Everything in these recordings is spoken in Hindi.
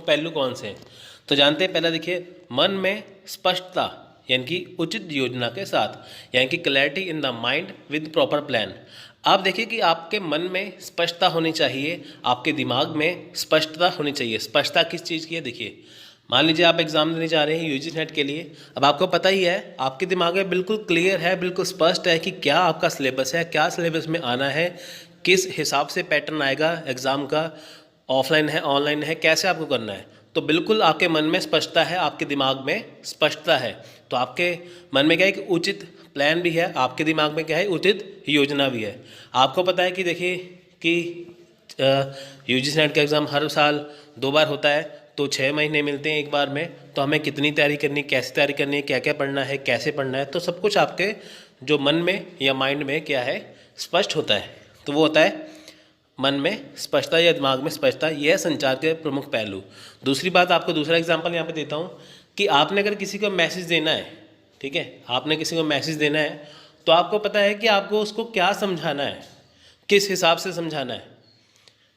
प्रमुख पहलू कौन से हैं? तो जानते हैं, पहला देखिए, मन में स्पष्टता यानी कि उचित योजना के साथ, यानी कि clarity in the mind with proper plan. आप देखिए कि आपके मन में स्पष्टता होनी चाहिए, आपके दिमाग में स्पष्टता होनी चाहिए। स्पष्टता किस चीज़ की है? देखिए, मान लीजिए आप एग्जाम देने जा रहे हैं यूजी नेट के लिए। अब आपको पता ही है, आपके दिमाग में बिल्कुल क्लियर है, बिल्कुल स्पष्ट है कि क्या आपका सिलेबस है, क्या सिलेबस में आना है, किस हिसाब से पैटर्न आएगा एग्ज़ाम का, ऑफलाइन है ऑनलाइन है, कैसे आपको करना है। तो बिल्कुल आपके मन में स्पष्टता है, आपके दिमाग में स्पष्टता है। तो आपके मन में क्या है कि उचित प्लान भी है, आपके दिमाग में क्या है, उचित योजना भी है। आपको पता है कि देखिए कि यूजीसी नेट का एग्ज़ाम हर साल 2 बार होता है, तो 6 महीने मिलते हैं एक बार में। तो हमें कितनी तैयारी करनी है, कैसे तैयारी करनी है, क्या क्या पढ़ना है, कैसे पढ़ना है, तो सब कुछ आपके जो मन में या माइंड में क्या है, स्पष्ट होता है। तो वो होता है मन में स्पष्टता या दिमाग में स्पष्टता। यह है संचार के प्रमुख पहलू। दूसरी बात, आपको दूसरा एग्जाम्पल यहाँ पे देता हूँ कि आपने अगर किसी को मैसेज देना है, ठीक है, आपने किसी को मैसेज देना है, तो आपको पता है कि आपको उसको क्या समझाना है, किस हिसाब से समझाना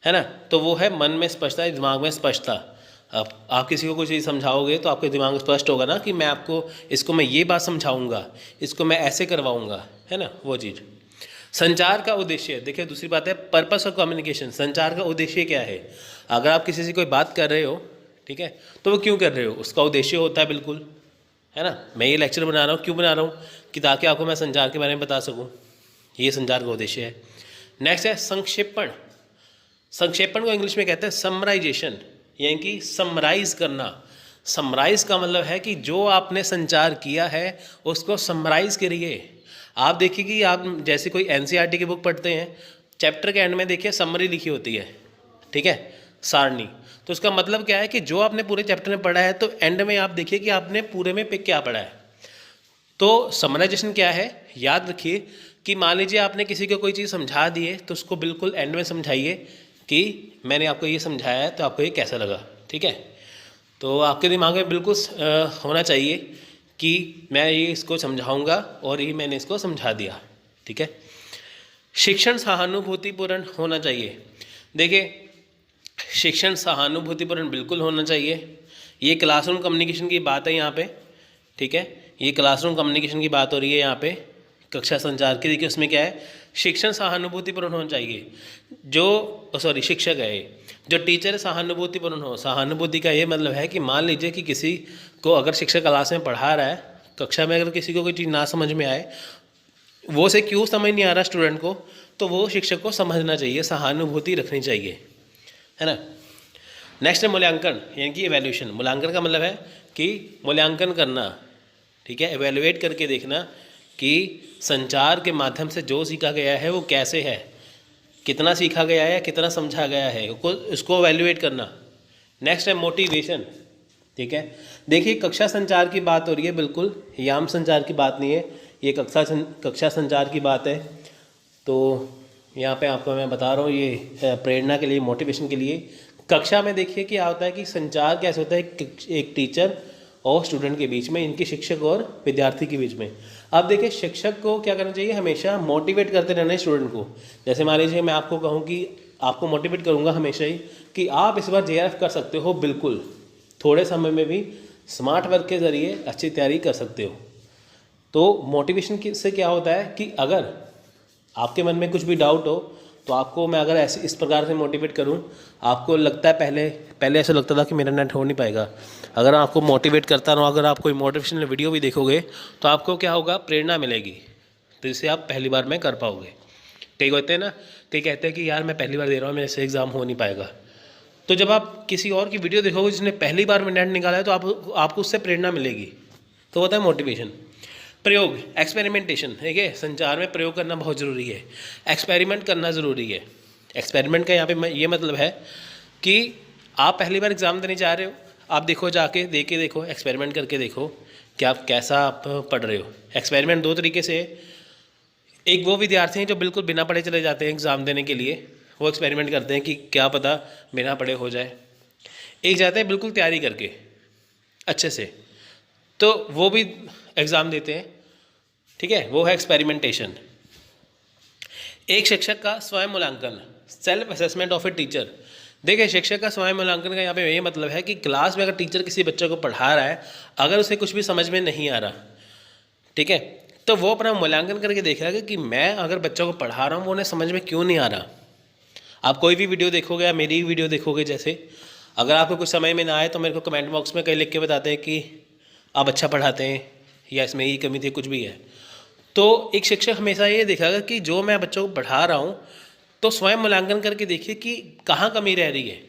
है ना। तो वो है मन में स्पष्टता, दिमाग में स्पष्टता। अब आप किसी को कुछ चीज़ समझाओगे तो आपके दिमाग में स्पष्ट होगा ना कि मैं आपको इसको मैं ये बात समझाऊंगा, इसको मैं ऐसे करवाऊंगा, है ना, वो चीज़। संचार का उद्देश्य, देखिए दूसरी बात है पर्पस ऑफ कम्युनिकेशन। संचार का उद्देश्य क्या है? अगर आप किसी से कोई बात कर रहे हो, ठीक है, तो वो क्यों कर रहे हो, उसका उद्देश्य होता है, बिल्कुल, है ना। मैं ये लेक्चर बना रहा हूँ, क्यों बना रहा हूँ? कि ताकि आपको मैं संचार के बारे में बता सकूँ, ये संचार का उद्देश्य है। नेक्स्ट है संक्षेपण। संक्षेपण को इंग्लिश में कहते हैं समराइजेशन, यानी कि समराइज करना। समराइज का मतलब है कि जो आपने संचार किया है उसको समराइज करिए। आप देखिए कि आप जैसे कोई एनसीईआरटी की बुक पढ़ते हैं, चैप्टर के एंड में देखिए समरी लिखी होती है, ठीक है, सारणी। तो उसका मतलब क्या है कि जो आपने पूरे चैप्टर में पढ़ा है, तो एंड में आप देखिए कि आपने पूरे में पे क्या पढ़ा है। तो समराइजेशन क्या है, याद रखिए कि मान लीजिए आपने किसी को कोई चीज़ समझा दी है, तो उसको बिल्कुल एंड में समझाइए कि मैंने आपको ये समझाया है, तो आपको ये कैसा लगा, ठीक है। तो आपके दिमाग में बिल्कुल होना चाहिए कि मैं ये इसको समझाऊंगा और ये मैंने इसको समझा दिया, ठीक है। शिक्षण सहानुभूतिपूर्ण होना चाहिए। देखिए, शिक्षण सहानुभूतिपूर्ण बिल्कुल होना चाहिए। ये क्लासरूम कम्युनिकेशन की बात है यहाँ पे, ठीक है, ये क्लासरूम कम्युनिकेशन की बात हो रही है यहाँ पे, कक्षा संचार की। देखिए उसमें क्या है, शिक्षण सहानुभूतिपूर्ण होना चाहिए। जो शिक्षक है, जो टीचर है, सहानुभूतिपूर्ण हो। सहानुभूति का ये मतलब है कि मान लीजिए कि किसी को अगर शिक्षक क्लास में पढ़ा रहा है, कक्षा में अगर किसी को कोई चीज़ ना समझ में आए, वो से क्यों समझ नहीं आ रहा स्टूडेंट को, तो वो शिक्षक को समझना चाहिए, सहानुभूति रखनी चाहिए, है ना। नेक्स्ट है मूल्यांकन, यानी कि एवेल्यूशन। मूल्यांकन का मतलब है कि मूल्यांकन करना, ठीक है, एवेल्युएट करके देखना कि संचार के माध्यम से जो सीखा गया है वो कैसे है, कितना सीखा गया है, कितना समझा गया है, उसको एवेल्युएट करना। नेक्स्ट है मोटिवेशन, ठीक है। देखिए कक्षा संचार की बात हो रही है, बिल्कुल याम संचार की बात नहीं है, ये कक्षा संचार की बात है। तो यहाँ पे आपको मैं बता रहा हूँ, ये प्रेरणा के लिए, मोटिवेशन के लिए। कक्षा में देखिए क्या होता है कि संचार कैसे होता है, एक टीचर और स्टूडेंट के बीच में, इनके शिक्षक और विद्यार्थी के बीच में। अब देखिए शिक्षक को क्या करना चाहिए, हमेशा मोटिवेट करते रहना है स्टूडेंट को। जैसे मान लीजिए मैं आपको कहूँ कि आपको मोटिवेट करूँगा हमेशा ही कि आप इस बार जेआरएफ कर सकते हो, बिल्कुल थोड़े समय में भी स्मार्ट वर्क के ज़रिए अच्छी तैयारी कर सकते हो। तो मोटिवेशन से क्या होता है कि अगर आपके मन में कुछ भी डाउट हो, तो आपको मैं अगर ऐसे इस प्रकार से मोटिवेट करूं, आपको लगता है पहले ऐसा लगता था कि मेरा नेट हो नहीं पाएगा, अगर आपको मोटिवेट करता रहूं, अगर आप कोई मोटिवेशनल वीडियो भी देखोगे, तो आपको क्या होगा, प्रेरणा मिलेगी, तो इससे आप पहली बार में कर पाओगे। कई होते हैं ना, कई कहते हैं कि यार मैं पहली बार दे रहा हूँ, मेरे से एग्ज़ाम हो नहीं पाएगा। तो जब आप किसी और की वीडियो देखोगे जिसने पहली बार में नेट निकाला है, तो आपको उससे प्रेरणा मिलेगी, तो होता है मोटिवेशन। प्रयोग, एक्सपेरिमेंटेशन, ठीक है, संचार में प्रयोग करना बहुत ज़रूरी है, एक्सपेरिमेंट करना ज़रूरी है। एक्सपेरिमेंट का यहाँ पे ये मतलब है कि आप पहली बार एग्ज़ाम देने जा रहे हो, आप देखो, जाके दे के देखो, एक्सपेरिमेंट करके देखो कि आप कैसा आप पढ़ रहे हो। एक्सपेरिमेंट दो तरीके से, एक वो विद्यार्थी हैं जो बिल्कुल बिना पढ़े चले जाते हैं एग्ज़ाम देने के लिए, वो एक्सपेरिमेंट करते हैं कि क्या पता बिना पढ़े हो जाए। एक जाते हैं बिल्कुल तैयारी करके अच्छे से, तो वो भी एग्ज़ाम देते हैं, ठीक है, वो है एक्सपेरिमेंटेशन। एक शिक्षक का स्वयं मूल्यांकन, self assessment of a teacher. देखिए, शिक्षक का स्वयं मूल्यांकन का यहाँ पे यही मतलब है कि क्लास में अगर टीचर किसी बच्चे को पढ़ा रहा है, अगर उसे कुछ भी समझ में नहीं आ रहा, ठीक है, तो वो अपना मूल्यांकन करके देखेगा कि मैं अगर बच्चों को पढ़ा रहा हूँ वो उन्हें समझ में क्यों नहीं आ रहा। आप कोई भी वीडियो देखोगे या मेरी वीडियो देखोगे, जैसे अगर आपको कुछ समझ में ना आए तो मेरे को कमेंट बॉक्स में कहीं लिख के बताते हैं कि आप अच्छा पढ़ाते हैं या इसमें ये कमी थी, कुछ भी है। तो एक शिक्षक हमेशा ये देखेगा कि जो मैं बच्चों को पढ़ा रहा हूँ तो स्वयं मूल्यांकन करके देखिए कि कहाँ कमी रह रही है,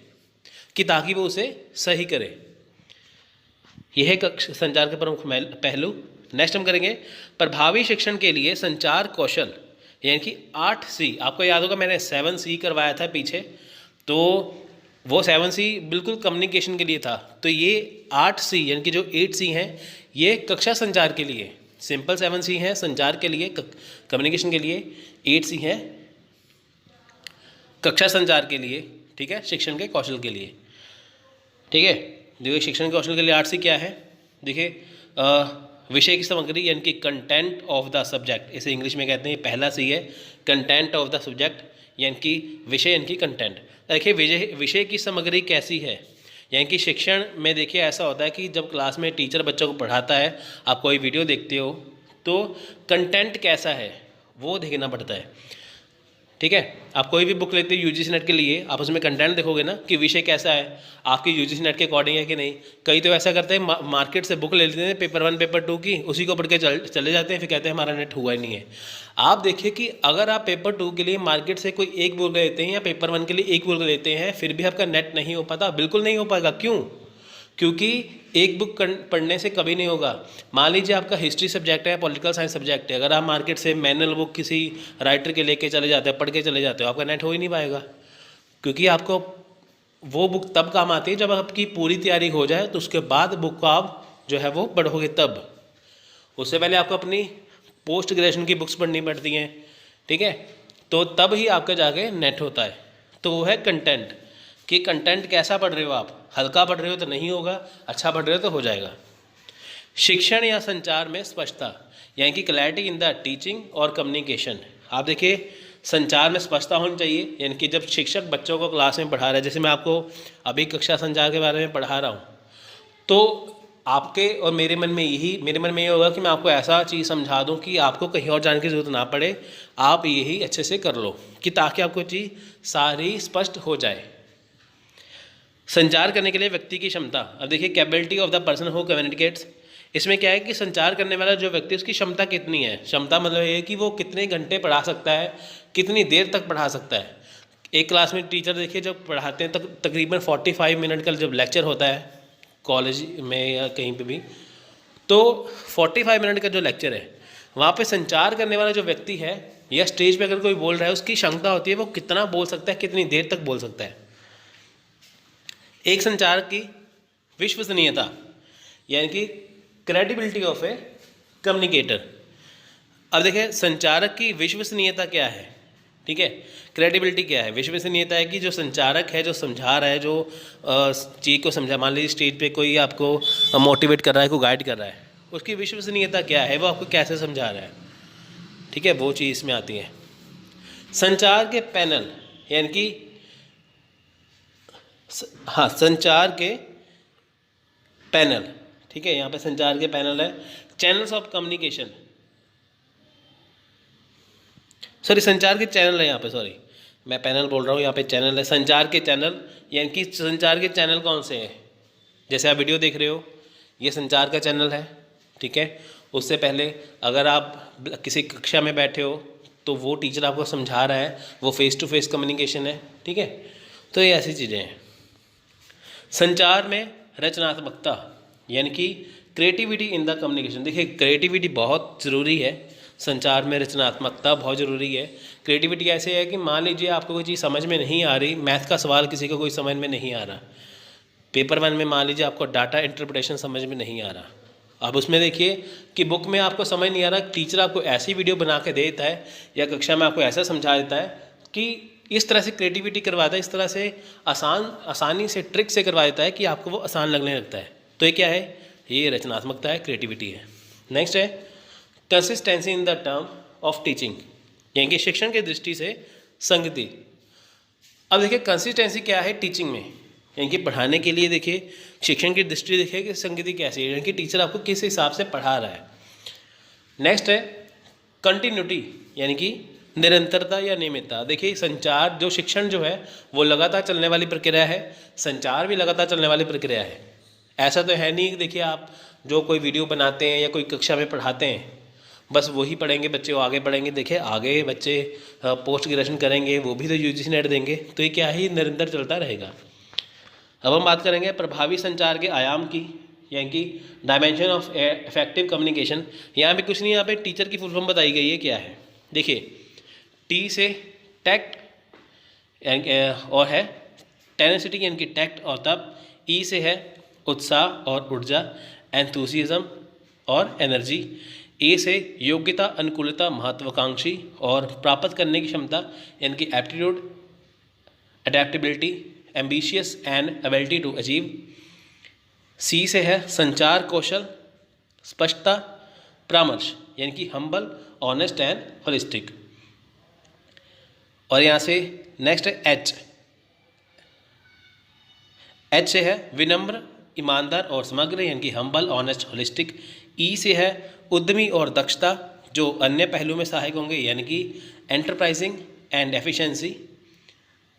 कि ताकि वो उसे सही करे। यह है संचार के प्रमुख पहलू। नेक्स्ट हम करेंगे प्रभावी शिक्षण के लिए संचार कौशल, यानी कि 8C। आपको याद होगा मैंने 7C करवाया था पीछे, तो वो 7C बिल्कुल कम्युनिकेशन के लिए था। तो ये 8C यानी कि जो 8C हैं ये कक्षा संचार के लिए, सिंपल 7C है संचार के लिए, कम्युनिकेशन के लिए, 8C है कक्षा संचार के लिए, ठीक है, शिक्षण के कौशल के लिए, ठीक है। देखिए शिक्षण के कौशल के लिए 8C क्या है, देखिए विषय की सामग्री यानी कि कंटेंट ऑफ द सब्जेक्ट, इसे इंग्लिश में कहते हैं, पहला C है कंटेंट ऑफ द सब्जेक्ट, यानी कि विषय यानी कि कंटेंट। देखिए विषय की सामग्री कैसी है, यानी कि शिक्षण में देखिए ऐसा होता है कि जब क्लास में टीचर बच्चों को पढ़ाता है, आप कोई वीडियो देखते हो तो कंटेंट कैसा है वो देखना पड़ता है, ठीक है। आप कोई भी बुक लेते हो UGC नेट के लिए, आप उसमें कंटेंट देखोगे ना कि विषय कैसा है, आपकी UGC नेट के अकॉर्डिंग है कि नहीं। कई तो ऐसा करते हैं मार्केट से बुक ले लेते हैं पेपर 1 पेपर 2 की, उसी को पढ़ के चले जाते हैं, फिर कहते हैं हमारा नेट हुआ ही नहीं है। आप देखिए कि अगर आप पेपर 2 के लिए मार्केट से कोई एक बुक लेते हैं या पेपर 1 के लिए एक बुक लेते हैं, फिर भी आपका नेट नहीं हो पाता, बिल्कुल नहीं हो पाएगा। क्यों? क्योंकि एक बुक पढ़ने से कभी नहीं होगा। मान लीजिए आपका हिस्ट्री सब्जेक्ट है, पॉलिटिकल साइंस सब्जेक्ट है, अगर आप मार्केट से मैनुअल बुक किसी राइटर के लेके चले जाते हैं, पढ़ के चले जाते हो, आपका नेट हो ही नहीं पाएगा। क्योंकि आपको वो बुक तब काम आती है जब आपकी पूरी तैयारी हो जाए, तो उसके बाद बुक को आप जो है वो पढ़ोगे तब। उससे पहले आपको अपनी पोस्ट ग्रेजुएशन की बुक्स पढ़नी पड़ती हैं, ठीक है, तो तब ही आपका जाके नेट होता है। तो वो है कंटेंट, कि कंटेंट कैसा पढ़ रहे हो आप, हल्का पढ़ रहे हो तो नहीं होगा, अच्छा पढ़ रहे हो तो हो जाएगा। शिक्षण या संचार में स्पष्टता, यानी कि क्लैरिटी इन द टीचिंग और कम्युनिकेशन। आप देखिए संचार में स्पष्टता होनी चाहिए, यानी कि जब शिक्षक बच्चों को क्लास में पढ़ा रहा है, जैसे मैं आपको अभी कक्षा संचार के बारे में पढ़ा रहा हूँ, तो आपके और मेरे मन में ये होगा कि मैं आपको ऐसा चीज़ समझा दूँ कि आपको कहीं और जाने की ज़रूरत ना पड़े, आप यही अच्छे से कर लो, कि ताकि आपको चीज़ सारी स्पष्ट हो जाए। संचार करने के लिए व्यक्ति की क्षमता, अब देखिए capability of the person who communicates. इसमें क्या है कि संचार करने वाला जो व्यक्ति, उसकी क्षमता कितनी है। क्षमता मतलब ये है कि वो कितने घंटे पढ़ा सकता है, कितनी देर तक पढ़ा सकता है। एक क्लास में टीचर देखिए जब पढ़ाते हैं तकरीबन 45 मिनट का जब लेक्चर होता है कॉलेज में या कहीं पे भी, तो 45 मिनट का जो लेक्चर है, वहाँ पे संचार करने वाला जो व्यक्ति है या स्टेज पे अगर कोई बोल रहा है, उसकी क्षमता होती है वो कितना बोल सकता है, कितनी देर तक बोल सकता है। एक संचार की विश्वसनीयता, यानी कि क्रेडिबिलिटी ऑफ ए कम्युनिकेटर। अब देखिए संचारक की विश्वसनीयता क्या है, ठीक है, क्रेडिबिलिटी क्या है। विश्वसनीयता है कि जो संचारक है, जो समझा रहा है, जो चीज़ को समझा, मान लीजिए स्टेज पे कोई आपको मोटिवेट कर रहा है, कोई गाइड कर रहा है, उसकी विश्वसनीयता क्या है, वो आपको कैसे समझा रहा है, ठीक है, वो चीज़ इसमें आती है। संचार के पैनल, यानी कि हाँ संचार के पैनल, ठीक है, यहाँ पे संचार के पैनल है। चैनल्स ऑफ कम्युनिकेशन, सॉरी संचार के चैनल है यहाँ पे, सॉरी मैं पैनल बोल रहा हूँ, यहाँ पे चैनल है। संचार के चैनल, यानी कि संचार के चैनल कौन से हैं, जैसे आप वीडियो देख रहे हो, ये संचार का चैनल है, ठीक है। उससे पहले अगर आप किसी कक्षा में बैठे हो तो वो टीचर आपको समझा रहा है, वो फेस टू फेस कम्युनिकेशन है, ठीक है। तो ये ऐसी चीज़ें हैं। संचार में रचनात्मकता, यानी कि क्रिएटिविटी इन द कम्युनिकेशन। देखिए क्रिएटिविटी बहुत ज़रूरी है, संचार में रचनात्मकता बहुत ज़रूरी है। क्रिएटिविटी ऐसे है कि मान लीजिए आपको कोई चीज़ समझ में नहीं आ रही, मैथ का सवाल किसी को कोई समझ में नहीं आ रहा, पेपर 1 में मान लीजिए आपको डाटा इंटरप्रिटेशन समझ में नहीं आ रहा, अब उसमें देखिए कि बुक में आपको समझ नहीं आ रहा, टीचर आपको ऐसी वीडियो बना के देता है या कक्षा में आपको ऐसा समझा देता है कि इस तरह से क्रिएटिविटी करवाता है, इस तरह से आसानी से ट्रिक से करवा देता है कि आपको वो आसान लगने लगता है। तो ये क्या है, ये रचनात्मकता है, क्रिएटिविटी है। नेक्स्ट है consistency in the term of teaching, यानी कि शिक्षण की दृष्टि से संगति। अब देखिए कंसिस्टेंसी क्या है टीचिंग में, यानी कि पढ़ाने के लिए देखिए शिक्षण की दृष्टि देखिए कि संगति कैसी है, यानी कि टीचर आपको किस हिसाब से पढ़ा रहा है। नेक्स्ट है कंटिन्यूटी, यानी कि निरंतरता या नियमितता। देखिए संचार जो शिक्षण जो है वो लगातार चलने वाली प्रक्रिया है, संचार भी लगातार चलने वाली प्रक्रिया है। ऐसा तो है नहीं कि देखिए आप जो कोई वीडियो बनाते हैं या कोई कक्षा में पढ़ाते हैं बस वही पढ़ेंगे बच्चे, वो आगे पढ़ेंगे। देखिए आगे बच्चे पोस्ट ग्रेजुएशन करेंगे, वो भी तो यूजीसी नेट देंगे, तो ये क्या ही निरंतर चलता रहेगा। अब हम बात करेंगे प्रभावी संचार के आयाम की, यानी कि डायमेंशन ऑफ इफेक्टिव कम्युनिकेशन। यहाँ पे कुछ नहीं, यहाँ पे टीचर की फुल फॉर्म बताई गई है क्या है। देखिए टी से टैक्ट और है टेनेसिटी यानी कि टैक्ट, और तब ई से है उत्साह और ऊर्जा, एंथुसिज्म और एनर्जी। ए से योग्यता, अनुकूलता, महत्वाकांक्षी और प्राप्त करने की क्षमता यानी कि aptitude, adaptability, ambitious and ability to achieve. C से है संचार कौशल, स्पष्टता, परामर्श यानी कि हम्बल, ऑनेस्ट एंड होलिस्टिक। और यहाँ से नेक्स्ट है एच। एच से है विनम्र, ईमानदार और समग्र यानी कि हम्बल, ऑनेस्ट, होलिस्टिक। ई से है उद्यमी और दक्षता जो अन्य पहलू में सहायक होंगे यानी कि enterprising and efficiency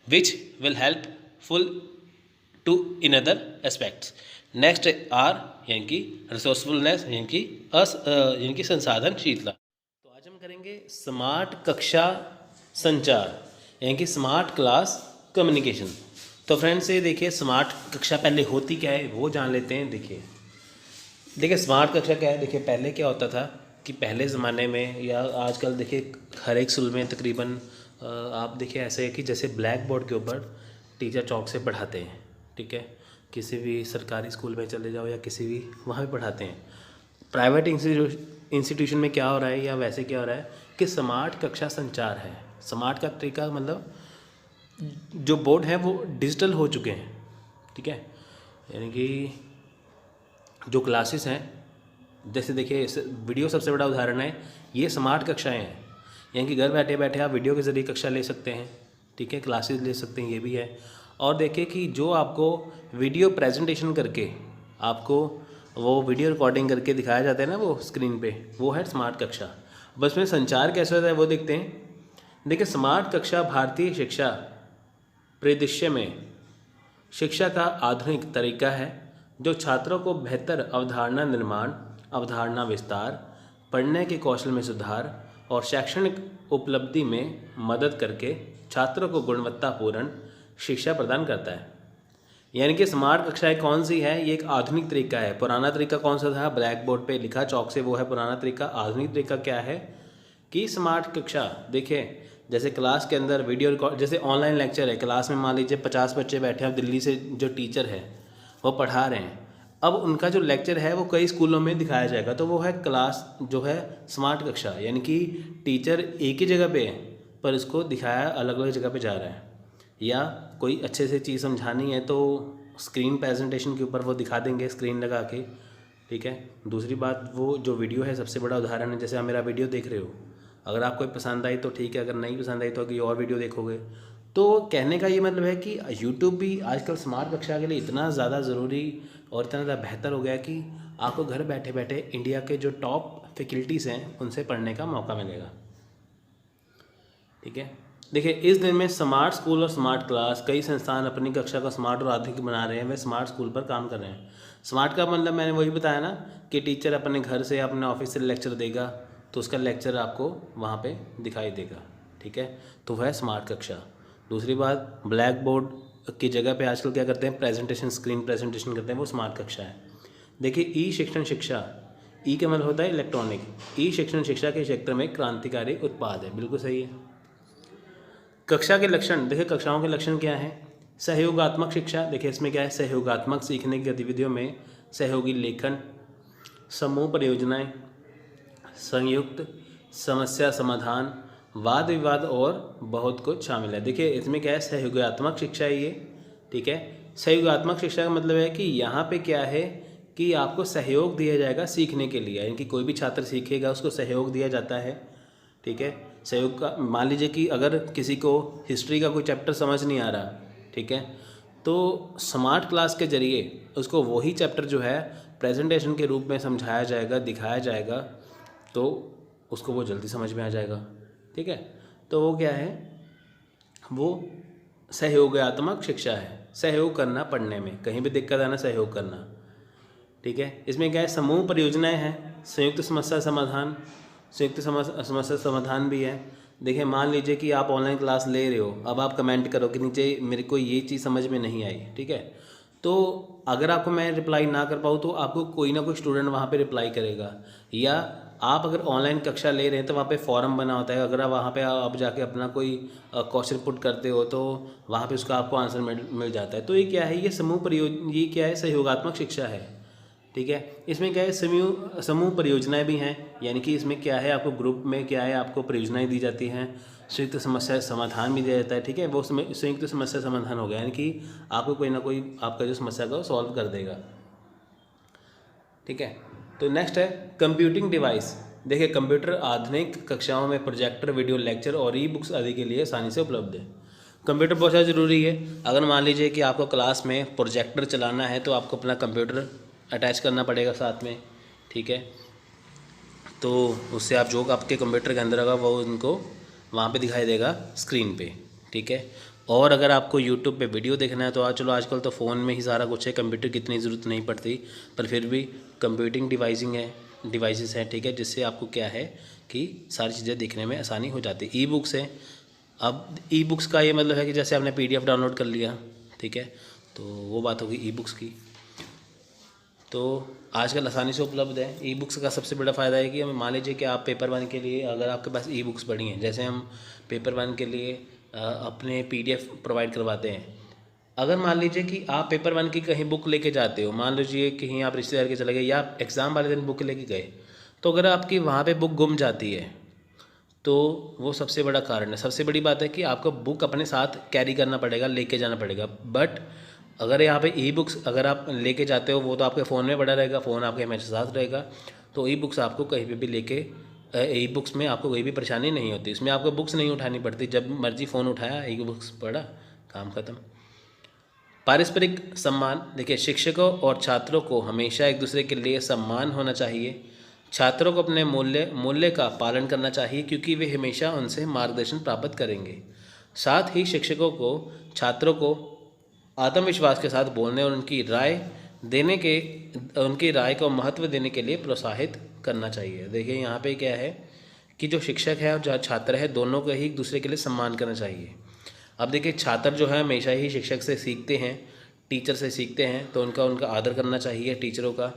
which will help full to in other aspects. Next are यानी कि रिसोर्सफुलनेस यानी कि संसाधनशीलता। तो आज हम करेंगे स्मार्ट कक्षा संचार यानी कि स्मार्ट क्लास कम्युनिकेशन। तो फ्रेंड्स ये देखिए स्मार्ट कक्षा पहले होती क्या है वो जान लेते हैं। देखिए स्मार्ट कक्षा क्या है। देखिए पहले क्या होता था कि पहले ज़माने में या आजकल देखिए हर एक स्कूल में तकरीबन आप देखिए ऐसे है कि जैसे ब्लैक बोर्ड के ऊपर टीचर चौक से पढ़ाते हैं, ठीक है। किसी भी सरकारी स्कूल में चले जाओ या किसी भी वहाँ पे पढ़ाते हैं। प्राइवेट इंस्टीट्यूशन में क्या हो रहा है या वैसे क्या हो रहा है कि स्मार्ट कक्षा संचार है। स्मार्ट का तरीका मतलब जो बोर्ड है वो डिजिटल हो चुके हैं, ठीक है। यानी कि जो क्लासेस हैं जैसे देखिए वीडियो सबसे बड़ा उदाहरण है, ये स्मार्ट कक्षाएं हैं। यानी कि घर बैठे बैठे आप वीडियो के ज़रिए कक्षा ले सकते हैं, ठीक है, क्लासेस ले सकते हैं, ये भी है। और देखिए कि जो आपको वीडियो प्रेजेंटेशन करके आपको वो वीडियो रिकॉर्डिंग करके दिखाया जाता है ना वो स्क्रीन पे, वो है स्मार्ट कक्षा। बस में संचार कैसे होता है वो देखते हैं। देखिए स्मार्ट कक्षा भारतीय शिक्षा परिदृश्य में शिक्षा का आधुनिक तरीका है जो छात्रों को बेहतर अवधारणा निर्माण, अवधारणा विस्तार, पढ़ने के कौशल में सुधार और शैक्षणिक उपलब्धि में मदद करके छात्रों को गुणवत्तापूर्ण शिक्षा प्रदान करता है। यानी कि स्मार्ट कक्षाएं कौन सी है, ये एक आधुनिक तरीका है। पुराना तरीका कौन सा था, ब्लैक बोर्ड पे लिखा चौक से, वो है पुराना तरीका। आधुनिक तरीका क्या है कि स्मार्ट कक्षा देखिए जैसे क्लास के अंदर वीडियो रिकॉर्ड, जैसे ऑनलाइन लेक्चर है, क्लास में मान लीजिए 50 बच्चे बैठे हैं, दिल्ली से जो टीचर है वो पढ़ा रहे हैं। अब उनका जो लेक्चर है वो कई स्कूलों में दिखाया जाएगा, तो वो है क्लास जो है स्मार्ट कक्षा। यानी कि टीचर एक ही जगह पे है पर इसको दिखाया अलग अलग जगह पे जा रहा है। या कोई अच्छे से चीज़ समझानी है तो स्क्रीन प्रेजेंटेशन के ऊपर वो दिखा देंगे स्क्रीन लगा के, ठीक है। दूसरी बात वो जो वीडियो है सबसे बड़ा उदाहरण है। जैसे आप मेरा वीडियो देख रहे हो, अगर आपको पसंद आई तो ठीक है, अगर नहीं पसंद आई तो कोई और वीडियो देखोगे। तो कहने का ये मतलब है कि यूट्यूब भी आजकल स्मार्ट कक्षा के लिए इतना ज़्यादा ज़रूरी और इतना ज़्यादा बेहतर हो गया कि आपको घर बैठे बैठे इंडिया के जो टॉप फैकल्टीज़ हैं उनसे पढ़ने का मौका मिलेगा, ठीक है। देखिए इस दिन में स्मार्ट स्कूल और स्मार्ट क्लास, कई संस्थान अपनी कक्षा को स्मार्ट और आधुनिक बना रहे हैं, वे स्मार्ट स्कूल पर काम कर रहे हैं। स्मार्ट का मतलब मैंने वही बताया ना कि टीचर अपने घर से अपने ऑफिस से लेक्चर देगा तो उसका लेक्चर आपको वहाँ पे दिखाई देगा, ठीक है। तो वह है स्मार्ट कक्षा। दूसरी बात ब्लैक बोर्ड की जगह पे आजकल क्या करते हैं, प्रेजेंटेशन, स्क्रीन प्रेजेंटेशन करते हैं, वो स्मार्ट कक्षा है। देखिए ई शिक्षण शिक्षा, ई का मतलब होता है इलेक्ट्रॉनिक। ई शिक्षण शिक्षा के क्षेत्र में क्रांतिकारी उत्पाद है, बिल्कुल सही है। कक्षा के लक्षण, देखिए कक्षाओं के लक्षण क्या हैं। सहयोगात्मक शिक्षा, देखिए इसमें क्या है, सहयोगात्मक सीखने की गतिविधियों में सहयोगी लेखन, समूह परियोजनाएं, संयुक्त समस्या समाधान, वाद विवाद और बहुत कुछ शामिल है। देखिए इसमें क्या है, सहयोगात्मक शिक्षा है ये, ठीक है। सहयोगात्मक शिक्षा का मतलब है कि यहाँ पे क्या है कि आपको सहयोग दिया जाएगा सीखने के लिए, यानी कि कोई भी छात्र सीखेगा उसको सहयोग दिया जाता है, ठीक है। सहयोग का, मान लीजिए कि अगर किसी को हिस्ट्री का कोई चैप्टर समझ नहीं आ रहा, ठीक है, तो स्मार्ट क्लास के जरिए उसको वही चैप्टर जो है प्रेजेंटेशन के रूप में समझाया जाएगा, दिखाया जाएगा, तो उसको वो जल्दी समझ में आ जाएगा। ठीक है, तो वो क्या है, वो सहयोगात्मक शिक्षा है, सहयोग करना पढ़ने में, कहीं भी दिक्कत आना सहयोग करना। ठीक है, इसमें क्या है, समूह परियोजनाएं हैं, संयुक्त समस्या समाधान, संयुक्त समस्या समाधान भी है। देखिए मान लीजिए कि आप ऑनलाइन क्लास ले रहे हो, अब आप कमेंट करो कि नीचे मेरे को ये चीज़ समझ में नहीं आई, ठीक है, तो अगर आपको मैं रिप्लाई ना कर पाऊँ तो आपको कोई ना कोई स्टूडेंट वहाँ पे रिप्लाई करेगा, या आप अगर ऑनलाइन कक्षा ले रहे हैं तो वहाँ पे फॉरम बना होता है, अगर आप वहाँ पे आप जाके अपना कोई क्वेश्चन पुट करते हो तो वहाँ पे उसका आपको आंसर मिल जाता है। तो ये क्या है, ये क्या है, सहयोगात्मक शिक्षा है। ठीक है, इसमें क्या है, समूह परियोजनाएं भी हैं, यानी कि इसमें क्या है, आपको ग्रुप में क्या है, आपको परियोजनाएं दी जाती हैं, संयुक्त समस्या समाधान भी दिया जाता है। ठीक है, वो संयुक्त समस्या समाधान हो गया, यानी कि आपको कोई ना कोई आपका जो समस्या को सॉल्व कर देगा। ठीक है, तो नेक्स्ट है कंप्यूटिंग डिवाइस। देखिए कंप्यूटर आधुनिक कक्षाओं में प्रोजेक्टर, वीडियो लेक्चर और ई बुक्स आदि के लिए आसानी से उपलब्ध है। कंप्यूटर बहुत ज़्यादा ज़रूरी है। अगर मान लीजिए कि आपको क्लास में प्रोजेक्टर चलाना है तो आपको अपना कंप्यूटर अटैच करना पड़ेगा साथ में। ठीक है, तो उससे आप जो आपके कंप्यूटर के अंदर होगा वो उनको वहाँ पे दिखाई देगा स्क्रीन पे। ठीक है, और अगर आपको यूट्यूब पे वीडियो देखना है तो चलो आजकल तो फ़ोन में ही सारा कुछ है, कंप्यूटर की इतनी ज़रूरत नहीं पड़ती, पर फिर भी कंप्यूटिंग डिवाइसेस हैं। ठीक है, जिससे आपको क्या है कि सारी चीज़ें देखने में आसानी हो जाती है। ई बुक्स है, अब ई बुक्स का ये मतलब है कि जैसे आपने PDF डाउनलोड कर लिया, ठीक है, तो वो बात होगी ई बुक्स की। तो आजकल आसानी से उपलब्ध है। ई बुक्स का सबसे बड़ा फ़ायदा है कि हम मान लीजिए कि आप पेपर 1 के लिए अगर आपके पास ई बुक्स पड़ी हैं, जैसे हम पेपर 1 के लिए अपने PDF प्रोवाइड करवाते हैं। अगर मान लीजिए कि आप पेपर 1 की कहीं बुक लेके जाते हो, मान लीजिए कहीं आप रिश्तेदार के चले गए या एग्ज़ाम वाले दिन बुक लेके गए, तो अगर आपकी वहाँ पे बुक गुम जाती है तो वो सबसे बड़ा कारण है। सबसे बड़ी बात है कि आपको बुक अपने साथ कैरी करना पड़ेगा, लेके जाना पड़ेगा। बट अगर यहाँ पे ई बुक्स अगर आप लेके जाते हो, वो तो आपके फ़ोन में पड़ा रहेगा, फ़ोन आपके हमेशा साथ रहेगा, तो ई बुक्स आपको कहीं पे भी लेके, ई बुक्स में आपको कोई भी परेशानी नहीं होती। इसमें आपको बुक्स नहीं उठानी पड़ती, जब मर्जी फ़ोन उठाया, ई बुक्स पढ़ा, काम ख़त्म। पारस्परिक सम्मान, देखिए शिक्षकों और छात्रों को हमेशा एक दूसरे के लिए सम्मान होना चाहिए। छात्रों को अपने मूल्य का पालन करना चाहिए, क्योंकि वे हमेशा उनसे मार्गदर्शन प्राप्त करेंगे। साथ ही शिक्षकों को छात्रों को आत्मविश्वास के साथ बोलने और उनकी राय को महत्व देने के लिए प्रोत्साहित करना चाहिए। देखिए यहाँ पे क्या है कि जो शिक्षक है और जो छात्र है, दोनों को ही एक दूसरे के लिए सम्मान करना चाहिए। अब देखिए छात्र जो है हमेशा ही शिक्षक से सीखते हैं, टीचर से सीखते हैं, तो उनका आदर करना चाहिए टीचरों का।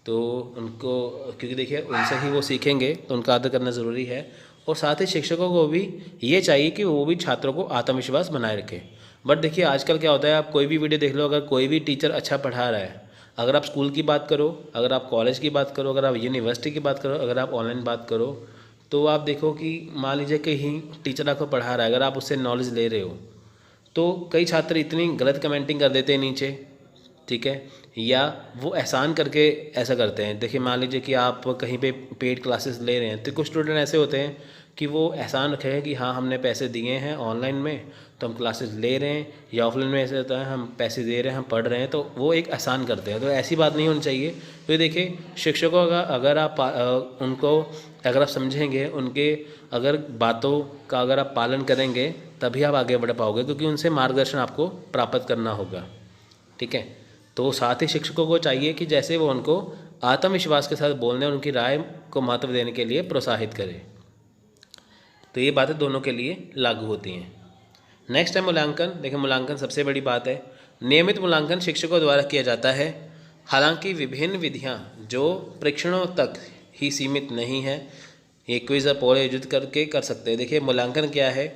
तो उनको, क्योंकि देखिए उनसे ही वो सीखेंगे, तो उनका आदर करना ज़रूरी है। और साथ ही शिक्षकों को भी ये चाहिए कि वो भी छात्रों को आत्मविश्वास बनाए रखें। बट देखिए आजकल क्या होता है, आप कोई भी वीडियो देख लो, अगर कोई भी टीचर अच्छा पढ़ा रहा है, अगर आप स्कूल की बात करो, अगर आप कॉलेज की बात करो, अगर आप यूनिवर्सिटी की बात करो, अगर आप ऑनलाइन बात करो, तो आप देखो कि मान लीजिए कहीं टीचर आपको पढ़ा रहा है, अगर आप उससे नॉलेज ले रहे हो, तो कई छात्र इतनी गलत कमेंटिंग कर देते हैं नीचे, ठीक है, या वो एहसान करके ऐसा करते हैं। देखिए मान लीजिए कि आप कहीं पे पेड क्लासेस ले रहे हैं, तो कुछ स्टूडेंट ऐसे होते हैं कि वो एहसान रखें कि हाँ हमने पैसे दिए हैं ऑनलाइन में तो हम क्लासेस ले रहे हैं, या ऑफलाइन में ऐसे होता है हम पैसे दे रहे हैं, हम पढ़ रहे हैं, तो वो एक एहसान करते हैं। तो ऐसी बात नहीं होनी चाहिए। तो देखिए शिक्षकों का अगर आप समझेंगे, उनके अगर बातों का अगर आप पालन करेंगे, तभी आप आगे बढ़ पाओगे, क्योंकि उनसे मार्गदर्शन आपको प्राप्त करना होगा। ठीक है, तो साथ ही शिक्षकों को चाहिए कि जैसे वो उनको आत्मविश्वास के साथ बोलने और उनकी राय को महत्व देने के लिए प्रोत्साहित करें। तो ये बातें दोनों के लिए लागू होती हैं। नेक्स्ट है मूल्यांकन। देखिए मूल्यांकन सबसे बड़ी बात है। नियमित मूल्यांकन शिक्षकों द्वारा किया जाता है। हालांकि विभिन्न विधियां जो परीक्षणों तक ही सीमित नहीं है, ये क्विज और पोल आयोजित करके कर सकते हैं। देखिए मूल्यांकन क्या है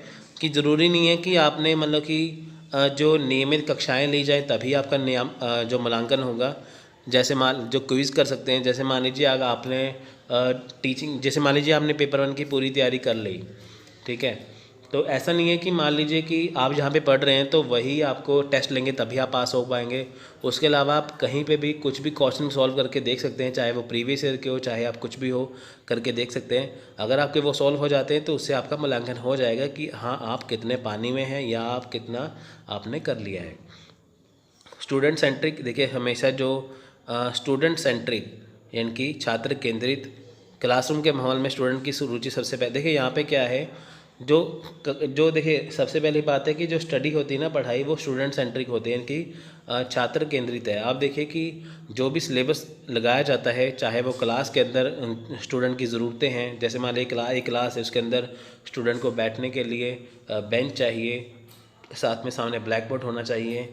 कि ज़रूरी नहीं है कि आपने मतलब कि जो नियमित कक्षाएं ली जाए तभी आपका जो मूल्यांकन होगा। जैसे जो क्विज़ कर सकते हैं, जैसे मान लीजिए अगर आपने जैसे मान लीजिए आपने पेपर 1 की पूरी तैयारी कर ली, ठीक है, तो ऐसा नहीं है कि मान लीजिए कि आप जहाँ पे पढ़ रहे हैं तो वही आपको टेस्ट लेंगे तभी आप पास हो पाएंगे। उसके अलावा आप कहीं पे भी कुछ भी क्वेश्चन सॉल्व करके देख सकते हैं, चाहे वो प्रीवियस ईयर के हो, चाहे आप कुछ भी हो करके देख सकते हैं। अगर आपके वो सॉल्व हो जाते हैं तो उससे आपका मूल्यांकन हो जाएगा कि हाँ आप कितने पानी में हैं या आप कितना आपने कर लिया है। स्टूडेंट सेंट्रिक, देखिए हमेशा जो स्टूडेंट सेंट्रिक यानी कि छात्र केंद्रित क्लासरूम के माहौल में स्टूडेंट की रुचि सबसे पहले, देखिए यहाँ पे क्या है, जो देखिए सबसे पहली बात है कि जो स्टडी होती है ना, पढ़ाई, वो स्टूडेंट सेंट्रिक होती है, यानी कि छात्र केंद्रित है। आप देखिए कि जो भी सिलेबस लगाया जाता है, चाहे वो क्लास के अंदर स्टूडेंट की ज़रूरतें हैं, जैसे मान लीजिए एक क्लास है, उसके अंदर स्टूडेंट को बैठने के लिए बेंच चाहिए, साथ में सामने ब्लैक बोर्ड होना चाहिए,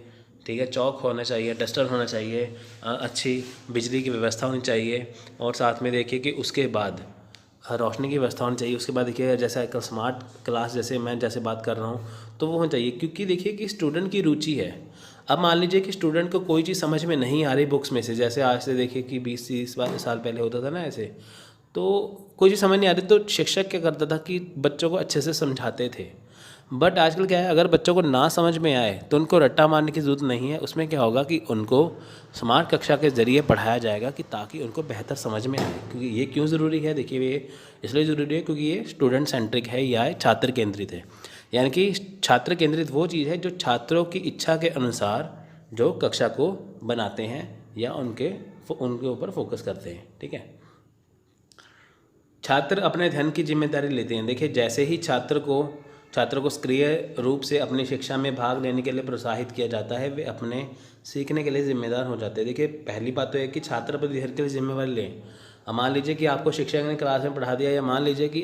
ठीक है, चौक होना चाहिए, डस्टर होना चाहिए, अच्छी बिजली की व्यवस्था होनी चाहिए, और साथ में देखिए कि उसके बाद रोशनी की व्यवस्था होनी चाहिए। उसके बाद देखिए जैसे आजकल स्मार्ट क्लास जैसे मैं जैसे बात कर रहा हूँ तो वो होना चाहिए, क्योंकि देखिए कि स्टूडेंट की रुचि है। अब मान लीजिए कि स्टूडेंट को कोई चीज़ समझ में नहीं आ रही बुक्स में से, जैसे आज से देखिए कि 20-30 साल पहले होता था ना ऐसे, तो कोई चीज़ समझ नहीं आ रही तो शिक्षक क्या करता था कि बच्चों को अच्छे से समझाते थे। बट आजकल क्या है, अगर बच्चों को ना समझ में आए तो उनको रट्टा मारने की ज़रूरत नहीं है। उसमें क्या होगा कि उनको स्मार्ट कक्षा के ज़रिए पढ़ाया जाएगा कि ताकि उनको बेहतर समझ में आए। क्योंकि ये क्यों ज़रूरी है, देखिए ये इसलिए ज़रूरी है क्योंकि ये स्टूडेंट सेंट्रिक है या छात्र केंद्रित है। यानी कि छात्र केंद्रित वो चीज़ है जो छात्रों की इच्छा के अनुसार जो कक्षा को बनाते हैं या उनके ऊपर फोकस करते हैं, ठीक है। छात्र अपने अध्ययन की जिम्मेदारी लेते हैं। देखिए जैसे ही छात्रों को सक्रिय रूप से अपनी शिक्षा में भाग लेने के लिए प्रोत्साहित किया जाता है, वे अपने सीखने के लिए जिम्मेदार हो जाते हैं। देखिए पहली बात तो है कि छात्र अपने अध्ययन के लिए जिम्मेवारी लें। अब मान लीजिए कि आपको शिक्षक ने क्लास में पढ़ा दिया, या मान लीजिए कि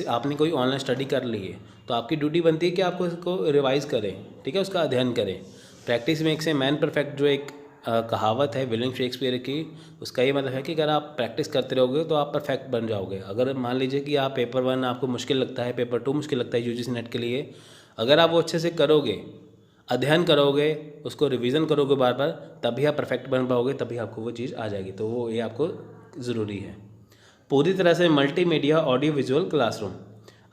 आपने कोई ऑनलाइन स्टडी कर ली है, तो आपकी ड्यूटी बनती है कि आपको इसको रिवाइज़ करें, ठीक है, उसका अध्ययन करें। Practice makes a man perfect, जो एक कहावत है विलियम शेक्सपियर की, उसका ये मतलब है कि अगर आप प्रैक्टिस करते रहोगे तो आप परफेक्ट बन जाओगे। अगर मान लीजिए कि आप पेपर 1 आपको मुश्किल लगता है, पेपर 2 मुश्किल लगता है यूजीसी नेट के लिए, अगर आप वो अच्छे से करोगे, अध्ययन करोगे, उसको रिवीजन करोगे बार बार, तभी आप परफेक्ट बन पाओगे, तभी आपको वो चीज़ आ जाएगी। तो वो ये आपको ज़रूरी है। पूरी तरह से मल्टीमीडिया ऑडियो विजुअल क्लासरूम।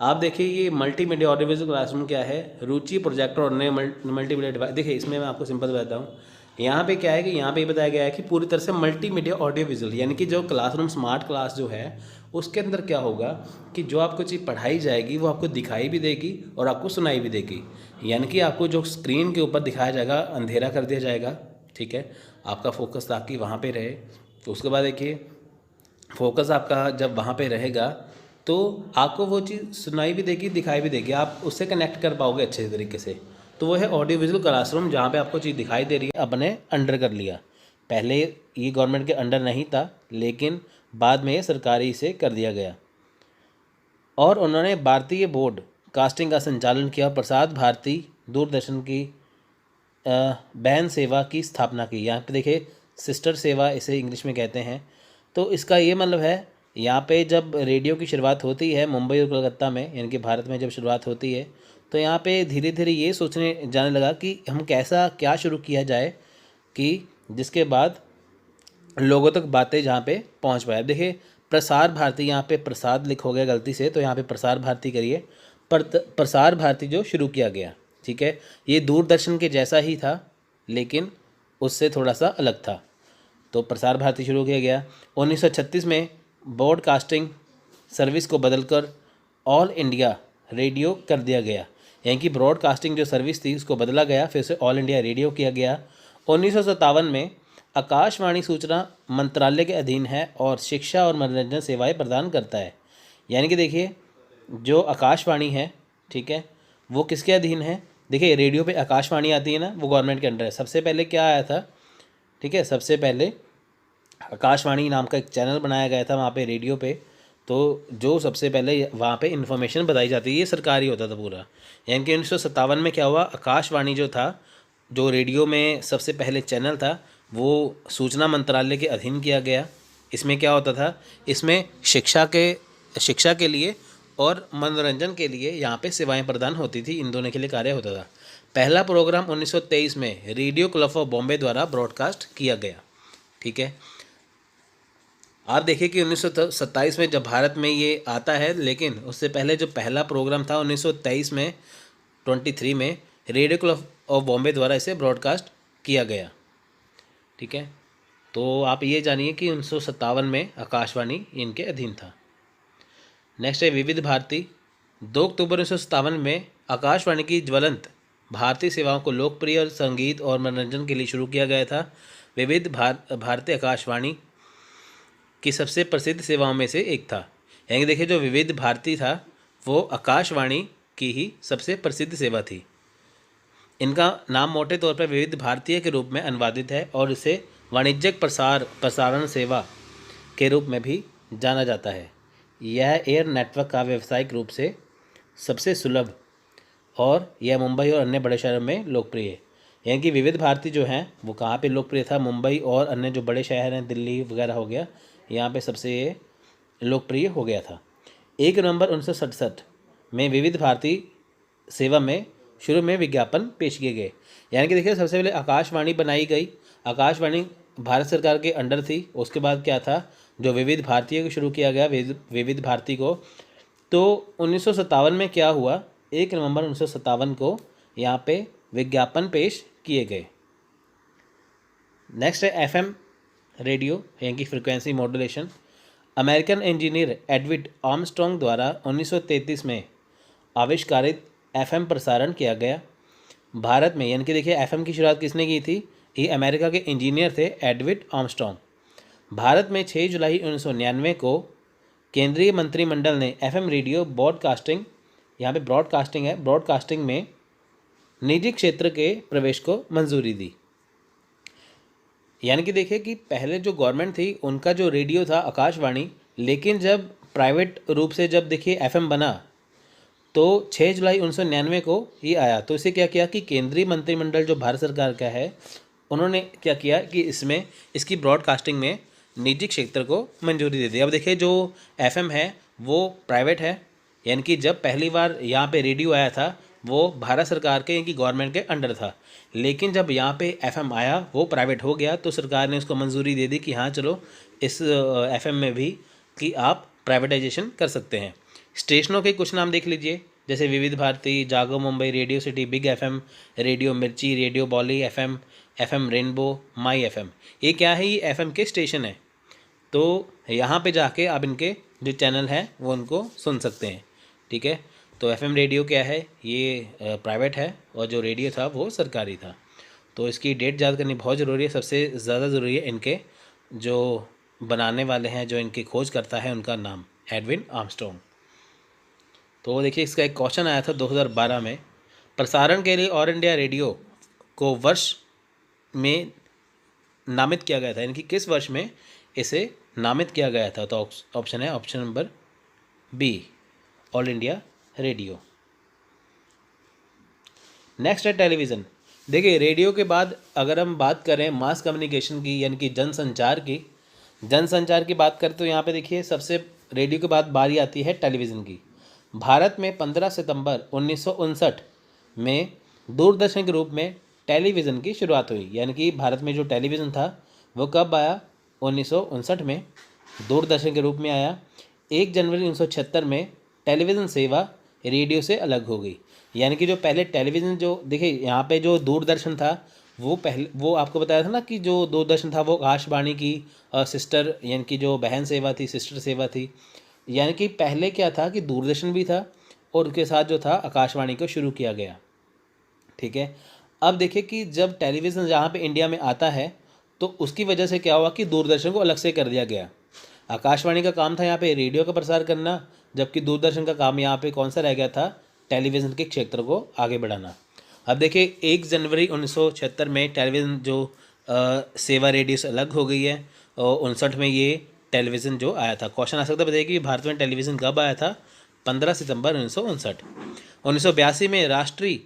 आप देखिए ये मल्टीमीडिया ऑडियो विजुअल क्लासरूम क्या है, रुचि, प्रोजेक्टर और नए मल्टीमीडिया डिवाइस। देखिए इसमें मैं आपको सिंपल बताता हूँ। यहाँ पे क्या है कि यहाँ पे बताया गया है कि पूरी तरह से मल्टीमीडिया ऑडियो विजुअल, यानी कि जो क्लासरूम स्मार्ट क्लास जो है उसके अंदर क्या होगा कि जो आपको चीज़ पढ़ाई जाएगी वो आपको दिखाई भी देगी और आपको सुनाई भी देगी। यानी कि आपको जो स्क्रीन के ऊपर दिखाया जाएगा अंधेरा कर दिया जाएगा, ठीक है, आपका फोकस ताकि वहाँ पे रहे। तो उसके बाद देखिए फोकस आपका जब वहाँ पे रहेगा तो आपको वो चीज़ सुनाई भी देगी, दिखाई भी देगी, आप उससे कनेक्ट कर पाओगे अच्छे तरीके से। तो वो है ऑडियो विजुअल क्लासरूम, जहाँ पे आपको चीज़ दिखाई दे रही है। अपने अंडर कर लिया, पहले ये गवर्नमेंट के अंडर नहीं था, लेकिन बाद में ये सरकारी से कर दिया गया। और उन्होंने भारतीय बोर्ड कास्टिंग का संचालन किया, प्रसार भारती दूरदर्शन की बहन सेवा की स्थापना की। यहाँ पे देखिए सिस्टर सेवा इसे इंग्लिश में कहते हैं। तो इसका ये मतलब है, यहाँ पे जब रेडियो की शुरुआत होती है मुंबई और कलकत्ता में, यानी कि भारत में जब शुरुआत होती है, तो यहाँ पे धीरे धीरे ये सोचने जाने लगा कि हम क्या शुरू किया जाए कि जिसके बाद लोगों तक बातें जहाँ पे पहुँच पाए। देखिए प्रसार भारती, यहाँ पे प्रसाद लिख हो गया गलती से, तो यहाँ पे प्रसार भारती करिए। प्रसार भारती जो शुरू किया गया, ठीक है, ये दूरदर्शन के जैसा ही था लेकिन उससे थोड़ा सा अलग था। तो प्रसार भारती शुरू किया गया। 1936 में ब्रॉडकास्टिंग सर्विस को बदलकर ऑल इंडिया रेडियो कर दिया गया, यानी कि ब्रॉडकास्टिंग जो सर्विस थी उसको बदला गया, फिर से ऑल इंडिया रेडियो किया गया। 1957 में आकाशवाणी सूचना मंत्रालय के अधीन है और शिक्षा और मनोरंजन सेवाएं प्रदान करता है। यानी कि देखिए जो आकाशवाणी है, ठीक है, वो किसके अधीन है। देखिए रेडियो पे आकाशवाणी आती है ना, वो गवर्नमेंट के अंडर है। सबसे पहले क्या आया था, ठीक है, सबसे पहले आकाशवाणी नाम का एक चैनल बनाया गया था वहाँ पे रेडियो पे। तो जो सबसे पहले वहाँ पे इन्फॉर्मेशन बताई जाती है, ये सरकारी होता था पूरा। यानी कि 1957 में क्या हुआ, आकाशवाणी जो था, जो रेडियो में सबसे पहले चैनल था, वो सूचना मंत्रालय के अधीन किया गया। इसमें क्या होता था, इसमें शिक्षा के लिए और मनोरंजन के लिए यहाँ पे सेवाएं प्रदान होती थी, इन दोनों के लिए कार्य होता था। पहला प्रोग्राम 1923 में रेडियो क्लब ऑफ बॉम्बे द्वारा ब्रॉडकास्ट किया गया, ठीक है। आप देखिए कि 1927 में जब भारत में ये आता है, लेकिन उससे पहले जो पहला प्रोग्राम था 1923 में 23 में रेडियो क्लब ऑफ बॉम्बे द्वारा इसे ब्रॉडकास्ट किया गया। ठीक है, तो आप ये जानिए कि 1957 में आकाशवाणी इनके अधीन था। नेक्स्ट है विविध भारती। 2 अक्टूबर 1957 में आकाशवाणी की ज्वलंत भारतीय सेवाओं को लोकप्रिय और संगीत और मनोरंजन के लिए शुरू किया गया था। विविध भारती आकाशवाणी की सबसे प्रसिद्ध सेवाओं में से एक था। यानी देखिए जो विविध भारती था वो आकाशवाणी की ही सबसे प्रसिद्ध सेवा थी। इनका नाम मोटे तौर पर विविध भारतीय के रूप में अनुवादित है और इसे वाणिज्यिक प्रसारण सेवा के रूप में भी जाना जाता है। यह एयर नेटवर्क का व्यावसायिक रूप से सबसे सुलभ और यह मुंबई और अन्य बड़े शहरों में लोकप्रिय है। यानी कि विविध भारती जो हैं वो कहाँ पे लोकप्रिय था, मुंबई और अन्य जो बड़े शहर हैं दिल्ली वगैरह हो गया, यहाँ पे सबसे ये लोकप्रिय हो गया था। 1 नवंबर 1967 में विविध भारती सेवा में शुरू में विज्ञापन पेश किए गए। यानी कि देखिए सबसे पहले आकाशवाणी बनाई गई, आकाशवाणी भारत सरकार के अंडर थी। उसके बाद क्या था, जो विविध भारती को शुरू किया गया, विविध भारती को। तो 1957 में क्या हुआ, 1 नवंबर 1957 को यहाँ पे विज्ञापन पेश किए गए। नेक्स्ट है एफएम रेडियो यानी कि frequency modulation. American engineer Edwin Armstrong द्वारा 1933 में आविष्कारित एफएम प्रसारण किया गया। भारत में यानी कि देखिए एफएम की शुरुआत किसने की थी, ये अमेरिका के इंजीनियर थे एडविड आर्मस्ट्रॉन्ग। भारत में 6 जुलाई 1999 को केंद्रीय मंत्रिमंडल ने एफएम रेडियो ब्रॉडकास्टिंग, यहाँ पे ब्रॉडकास्टिंग है, ब्रॉडकास्टिंग में निजी क्षेत्र के प्रवेश को मंजूरी दी। यानी कि देखिए कि पहले जो गवर्नमेंट थी उनका जो रेडियो था आकाशवाणी, लेकिन जब प्राइवेट रूप से जब देखिए एफएम बना तो 6 जुलाई 1999 को ही आया। तो इसे क्या किया कि केंद्रीय मंत्रिमंडल जो भारत सरकार का है उन्होंने क्या किया कि इसमें इसकी ब्रॉडकास्टिंग में निजी क्षेत्र को मंजूरी दे दी। अब देखिए जो एफएम है वो प्राइवेट है, यानी कि जब पहली बार यहाँ पे रेडियो आया था वो भारत सरकार के यानी कि गवर्नमेंट के अंडर था, लेकिन जब यहाँ पे एफएम आया वो प्राइवेट हो गया तो सरकार ने उसको मंजूरी दे दी कि हाँ चलो इस एफएम में भी कि आप प्राइवेटाइजेशन कर सकते हैं। स्टेशनों के कुछ नाम देख लीजिए, जैसे Vividh Bharati, Jago Mumbai, radio city, big FM, radio Mirchi, radio Bolly FM, FM rainbow, my FM. ये क्या है, ये एफएम के स्टेशन है। तो यहाँ पे जाके आप इनके जो चैनल हैं वो उनको सुन सकते हैं। ठीक है, तो एफएम रेडियो क्या है, ये प्राइवेट है और जो रेडियो था वो सरकारी था। तो इसकी डेट याद करनी बहुत ज़रूरी है। सबसे ज़्यादा ज़रूरी है इनके जो बनाने वाले हैं, जो इनकी खोज करता है, उनका नाम एडविन आर्मस्ट्रॉन्ग। तो देखिए इसका एक क्वेश्चन आया था 2012 में, प्रसारण के लिए ऑल इंडिया रेडियो को वर्ष में नामित किया गया था, यानी कि किस वर्ष में इसे नामित किया गया था। तो ऑप्शन है option number B, All India Radio. Next है टेलीविज़न। देखिए रेडियो के बाद अगर हम बात करें मास कम्युनिकेशन की यानी कि जनसंचार की बात करें तो यहाँ पे देखिए सबसे रेडियो के बाद बारी आती है टेलीविज़न की। भारत में 15 सितंबर 1959 में दूरदर्शन के रूप में टेलीविज़न की शुरुआत हुई। यानी कि भारत में जो टेलीविज़न था वो कब आया, 1959 में दूरदर्शन के रूप में आया। 1 जनवरी 1976 में टेलीविज़न सेवा रेडियो से अलग हो गई। यानी कि जो पहले टेलीविज़न जो देखिए यहाँ पे जो दूरदर्शन था वो आपको बताया था ना कि जो दूरदर्शन था वो आकाशवाणी की सिस्टर यानी कि जो बहन सेवा थी, सिस्टर सेवा थी। यानी कि पहले क्या था कि दूरदर्शन भी था और उसके साथ जो था आकाशवाणी को शुरू किया गया। ठीक है, अब देखिए कि जब टेलीविज़न जहाँ पे इंडिया में आता है तो उसकी वजह से क्या हुआ कि दूरदर्शन को अलग से कर दिया गया। आकाशवाणी का काम था यहाँ पे रेडियो का प्रसार करना, जबकि दूरदर्शन का काम यहाँ पे कौन सा रह गया था, टेलीविज़न के क्षेत्र को आगे बढ़ाना। अब देखिए 1 जनवरी 1976 में टेलीविज़न जो सेवा रेडियो से अलग हो गई है और 59 में ये टेलीविज़न जो आया था। क्वेश्चन आ सकता है बताइए कि भारत में टेलीविज़न कब आया था, 15 सितंबर 1959। 1982 में राष्ट्रीय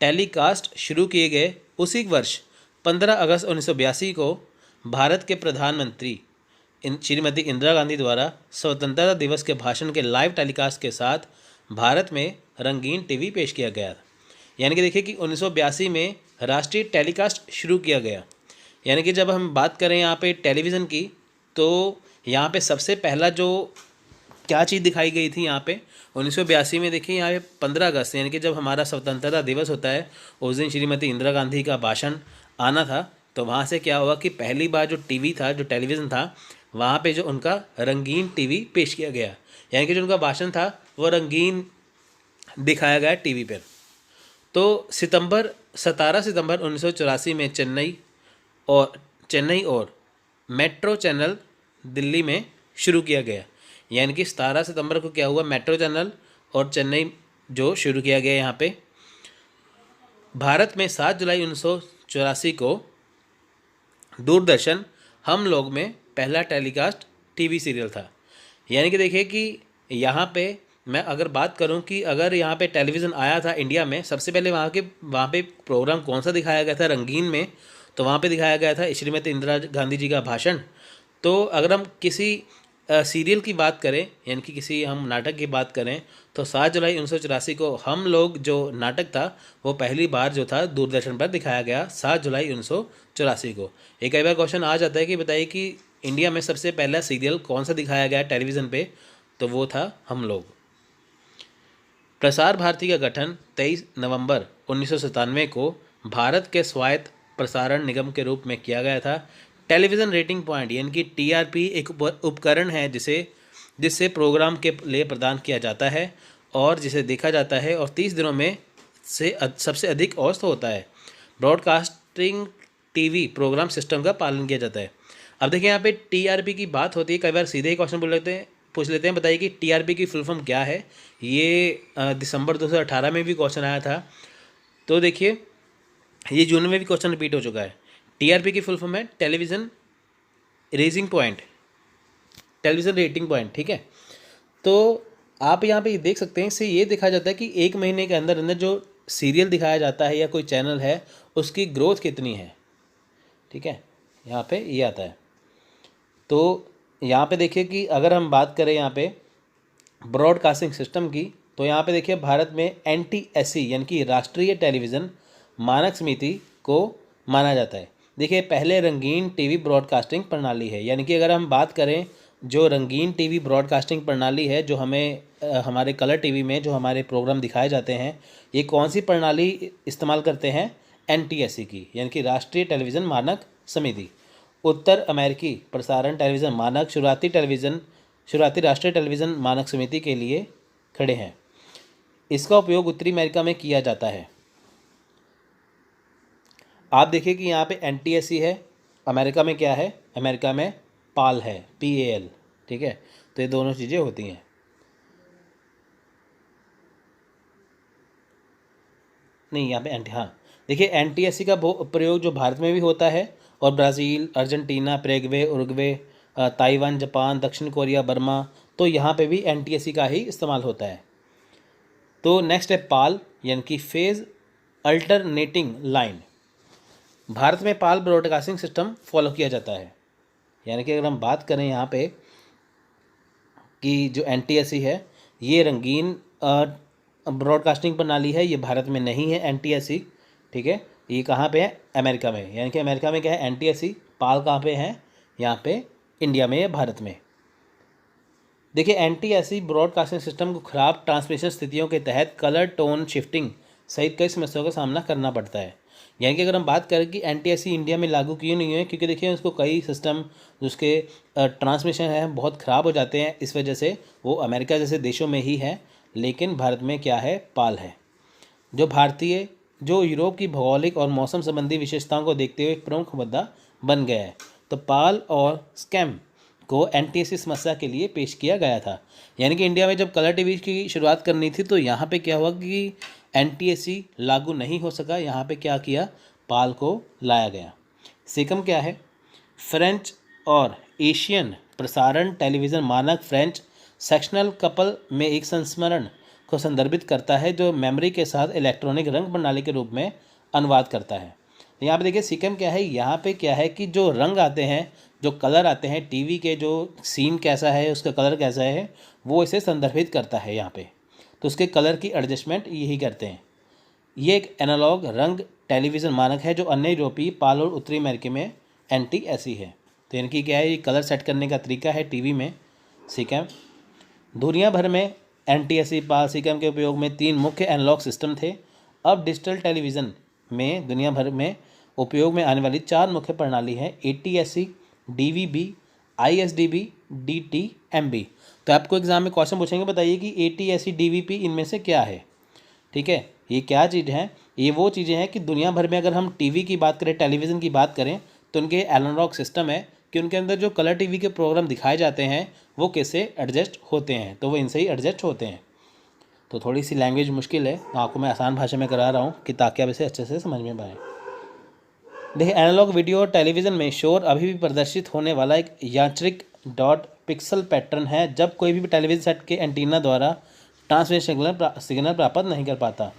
टेलीकास्ट शुरू किए गए। उसी वर्ष 15 अगस्त 1982 को भारत के प्रधानमंत्री श्रीमती इंदिरा गांधी द्वारा स्वतंत्रता दिवस के भाषण के लाइव टेलीकास्ट के साथ भारत में रंगीन टीवी पेश किया गया। यानी कि देखिए कि 1982 में राष्ट्रीय टेलीकास्ट शुरू किया गया। यानी कि जब हम बात करें यहाँ पे टेलीविज़न की तो यहाँ पे सबसे पहला जो क्या चीज़ दिखाई गई थी यहाँ पे 1982 में, देखिए यहाँ पे 15 अगस्त यानी कि जब हमारा स्वतंत्रता दिवस होता है उस दिन श्रीमती इंदिरा गांधी का भाषण आना था। तो वहाँ से क्या हुआ कि पहली बार जो टीवी था, जो टेलीविज़न था, वहाँ पे जो उनका रंगीन टीवी पेश किया गया, यानी कि जो उनका भाषण था वो रंगीन दिखाया गया टीवी पर। तो 17 सितंबर 1984 में चेन्नई और मेट्रो चैनल दिल्ली में शुरू किया गया, यानी कि 17 सितंबर को क्या हुआ, मेट्रो चैनल और चेन्नई जो शुरू किया गया यहाँ पे। भारत में 7 जुलाई 1984 को दूरदर्शन हम लोग में पहला टेलीकास्ट टीवी सीरियल था। यानी कि देखिए कि यहाँ पे मैं अगर बात करूँ कि अगर यहाँ पे टेलीविज़न आया था इंडिया में, सबसे पहले वहाँ पे प्रोग्राम कौन सा दिखाया गया था रंगीन में, तो वहाँ पे दिखाया गया था श्रीमती इंदिरा गांधी जी का भाषण। तो अगर हम किसी सीरियल की बात करें, यानी कि किसी हम नाटक की बात करें, तो 7 जुलाई 1984 को हम लोग जो नाटक था वो पहली बार जो था दूरदर्शन पर दिखाया गया 7 जुलाई 1984 को। एक कई बार क्वेश्चन आ जाता है कि बताइए कि इंडिया में सबसे पहला सीरियल कौन सा दिखाया गया टेलीविज़न पे, तो वो था हम लोग। प्रसार भारती का गठन 23 नवंबर 1997 को भारत के स्वायत्त प्रसारण निगम के रूप में किया गया था। टेलीविज़न रेटिंग पॉइंट यानी कि टीआरपी एक उपकरण है जिससे प्रोग्राम के लिए प्रदान किया जाता है और जिसे देखा जाता है और 30 दिनों में से सबसे अधिक औसत होता है। ब्रॉडकास्टिंग टीवी प्रोग्राम सिस्टम का पालन किया जाता है। अब देखिए यहाँ पे टीआरपी की बात होती है, कई बार सीधे ही क्वेश्चन पूछ लेते हैं बताइए कि टीआरपी की फुल फॉर्म क्या है। ये दिसंबर 2018 में भी क्वेश्चन आया था। तो देखिए ये जून में भी क्वेश्चन रिपीट हो चुका है। टीआरपी की फुल फॉर्म है टेलीविज़न रेटिंग पॉइंट, ठीक है। तो आप यहाँ पे देख सकते हैं, इससे ये देखा जाता है कि एक महीने के अंदर अंदर जो सीरियल दिखाया जाता है या कोई चैनल है उसकी ग्रोथ कितनी है, ठीक है, यहाँ पे ये आता है। तो यहाँ पे देखिए कि अगर हम बात करें यहाँ पे ब्रॉडकास्टिंग सिस्टम की, तो यहाँ पे देखिए भारत में NTSC यानी कि राष्ट्रीय टेलीविज़न मानक समिति को माना जाता है। देखिए पहले रंगीन टीवी ब्रॉडकास्टिंग प्रणाली है, यानी कि अगर हम बात करें जो रंगीन टीवी ब्रॉडकास्टिंग प्रणाली है, जो हमें हमारे कलर टीवी में जो हमारे प्रोग्राम दिखाए जाते हैं, ये कौन सी प्रणाली इस्तेमाल करते हैं, NTSC की, यानी कि राष्ट्रीय टेलीविज़न मानक समिति। उत्तर अमेरिकी प्रसारण टेलीविज़न मानक शुरुआती राष्ट्रीय टेलीविज़न मानक समिति के लिए खड़े हैं। इसका उपयोग उत्तरी अमेरिका में किया जाता है। आप देखिए कि यहाँ पे NTSC है, अमेरिका में क्या है, अमेरिका में PAL है, PAL, ठीक है। तो ये दोनों चीज़ें होती हैं। नहीं यहाँ पे हाँ देखिए NTSC का प्रयोग जो भारत में भी होता है और Brazil, Argentina, Paraguay, Uruguay, Taiwan, Japan, दक्षिण कोरिया, बर्मा, तो यहाँ पे भी NTSC का ही इस्तेमाल होता है। तो नेक्स्ट है PAL यानी कि फेज़ अल्टरनेटिंग लाइन। भारत में PAL ब्रॉडकास्टिंग सिस्टम फॉलो किया जाता है। यानी कि अगर हम बात करें यहाँ पे कि जो NTSC है ये रंगीन ब्रॉडकास्टिंग प्रणाली है, ये भारत में नहीं है NTSC, ठीक है। ये कहाँ पे है, अमेरिका में, यानी कि अमेरिका में क्या है NTSC, PAL कहाँ पे है, यहाँ पे इंडिया में या भारत में। देखिए NTSC ब्रॉडकास्टिंग सिस्टम को ख़राब ट्रांसमिशन स्थितियों के तहत कलर टोन शिफ्टिंग सहित कई समस्याओं का सामना करना पड़ता है। यानी कि अगर हम बात करें कि NTSC इंडिया में लागू क्यों नहीं है, क्योंकि देखिए उसको कई सिस्टम जिसके ट्रांसमिशन है बहुत ख़राब हो जाते हैं, इस वजह से वो अमेरिका जैसे देशों में ही है, लेकिन भारत में क्या है, PAL है। जो यूरोप की भौगोलिक और मौसम संबंधी विशेषताओं को देखते हुए एक प्रमुख मुद्दा बन गया है। तो PAL और स्कैम को NTSC समस्या के लिए पेश किया गया था। यानी कि इंडिया में जब कलर टीवी की शुरुआत करनी थी तो यहाँ पे क्या हुआ कि NTSC लागू नहीं हो सका, यहाँ पे क्या किया, PAL को लाया गया। सिकम क्या है, फ्रेंच और एशियन प्रसारण टेलीविज़न मानक फ्रेंच सेक्शनल कपल में एक संस्मरण को संदर्भित करता है जो मेमोरी के साथ इलेक्ट्रॉनिक रंग प्रणाली के रूप में अनुवाद करता है। यहाँ पे देखिए सिकम क्या है, यहाँ पे क्या है कि जो रंग आते हैं, जो कलर आते हैं टीवी के, जो सीन कैसा है उसका कलर कैसा है, वो इसे संदर्भित करता है यहाँ पे। तो उसके कलर की एडजस्टमेंट यही करते हैं। ये एक एनालॉग रंग टेलीविज़न मानक है जो अन्य यूरोपीय, PAL और उत्तरी अमेरिका में NTSC है। तो इनकी क्या है, ये कलर सेट करने का तरीका है टीवी में सीकैम। दुनिया भर में एनटीएससी पाल सीकैम के उपयोग में 3 मुख्य एनालॉग सिस्टम थे। अब डिजिटल टेलीविज़न में दुनिया भर में उपयोग में आने वाली 4 मुख्य प्रणाली है, एटीएससी, डीवीबी, आईएसडीबी, डीटीएमबी। तो आपको एग्जाम में क्वेश्चन पूछेंगे, बताइए कि एटीएससी डीवीपी इनमें से क्या है। ठीक है, ये क्या चीज़ है, ये वो चीज़ें हैं कि दुनिया भर में अगर हम टीवी की बात करें, टेलीविज़न की बात करें, तो उनके एनालॉग सिस्टम है कि उनके अंदर जो कलर टीवी के प्रोग्राम दिखाए जाते हैं वो कैसे एडजस्ट होते हैं, तो वो इनसे ही एडजस्ट होते हैं। तो थोड़ी सी लैंग्वेज मुश्किल है, तो आपको मैं आसान भाषा में करा रहा हूँ कि ताकि आप इसे अच्छे से समझ में पाएँ। देखिए, एनालॉग वीडियो और टेलीविज़न में शोर अभी भी प्रदर्शित होने वाला एक यांत्रिक डॉट पिक्सल पैटर्न है जब कोई भी टेलीविज़न सेट के एंटीना द्वारा ट्रांसमिट सिग्नल प्राप्त नहीं कर पाता।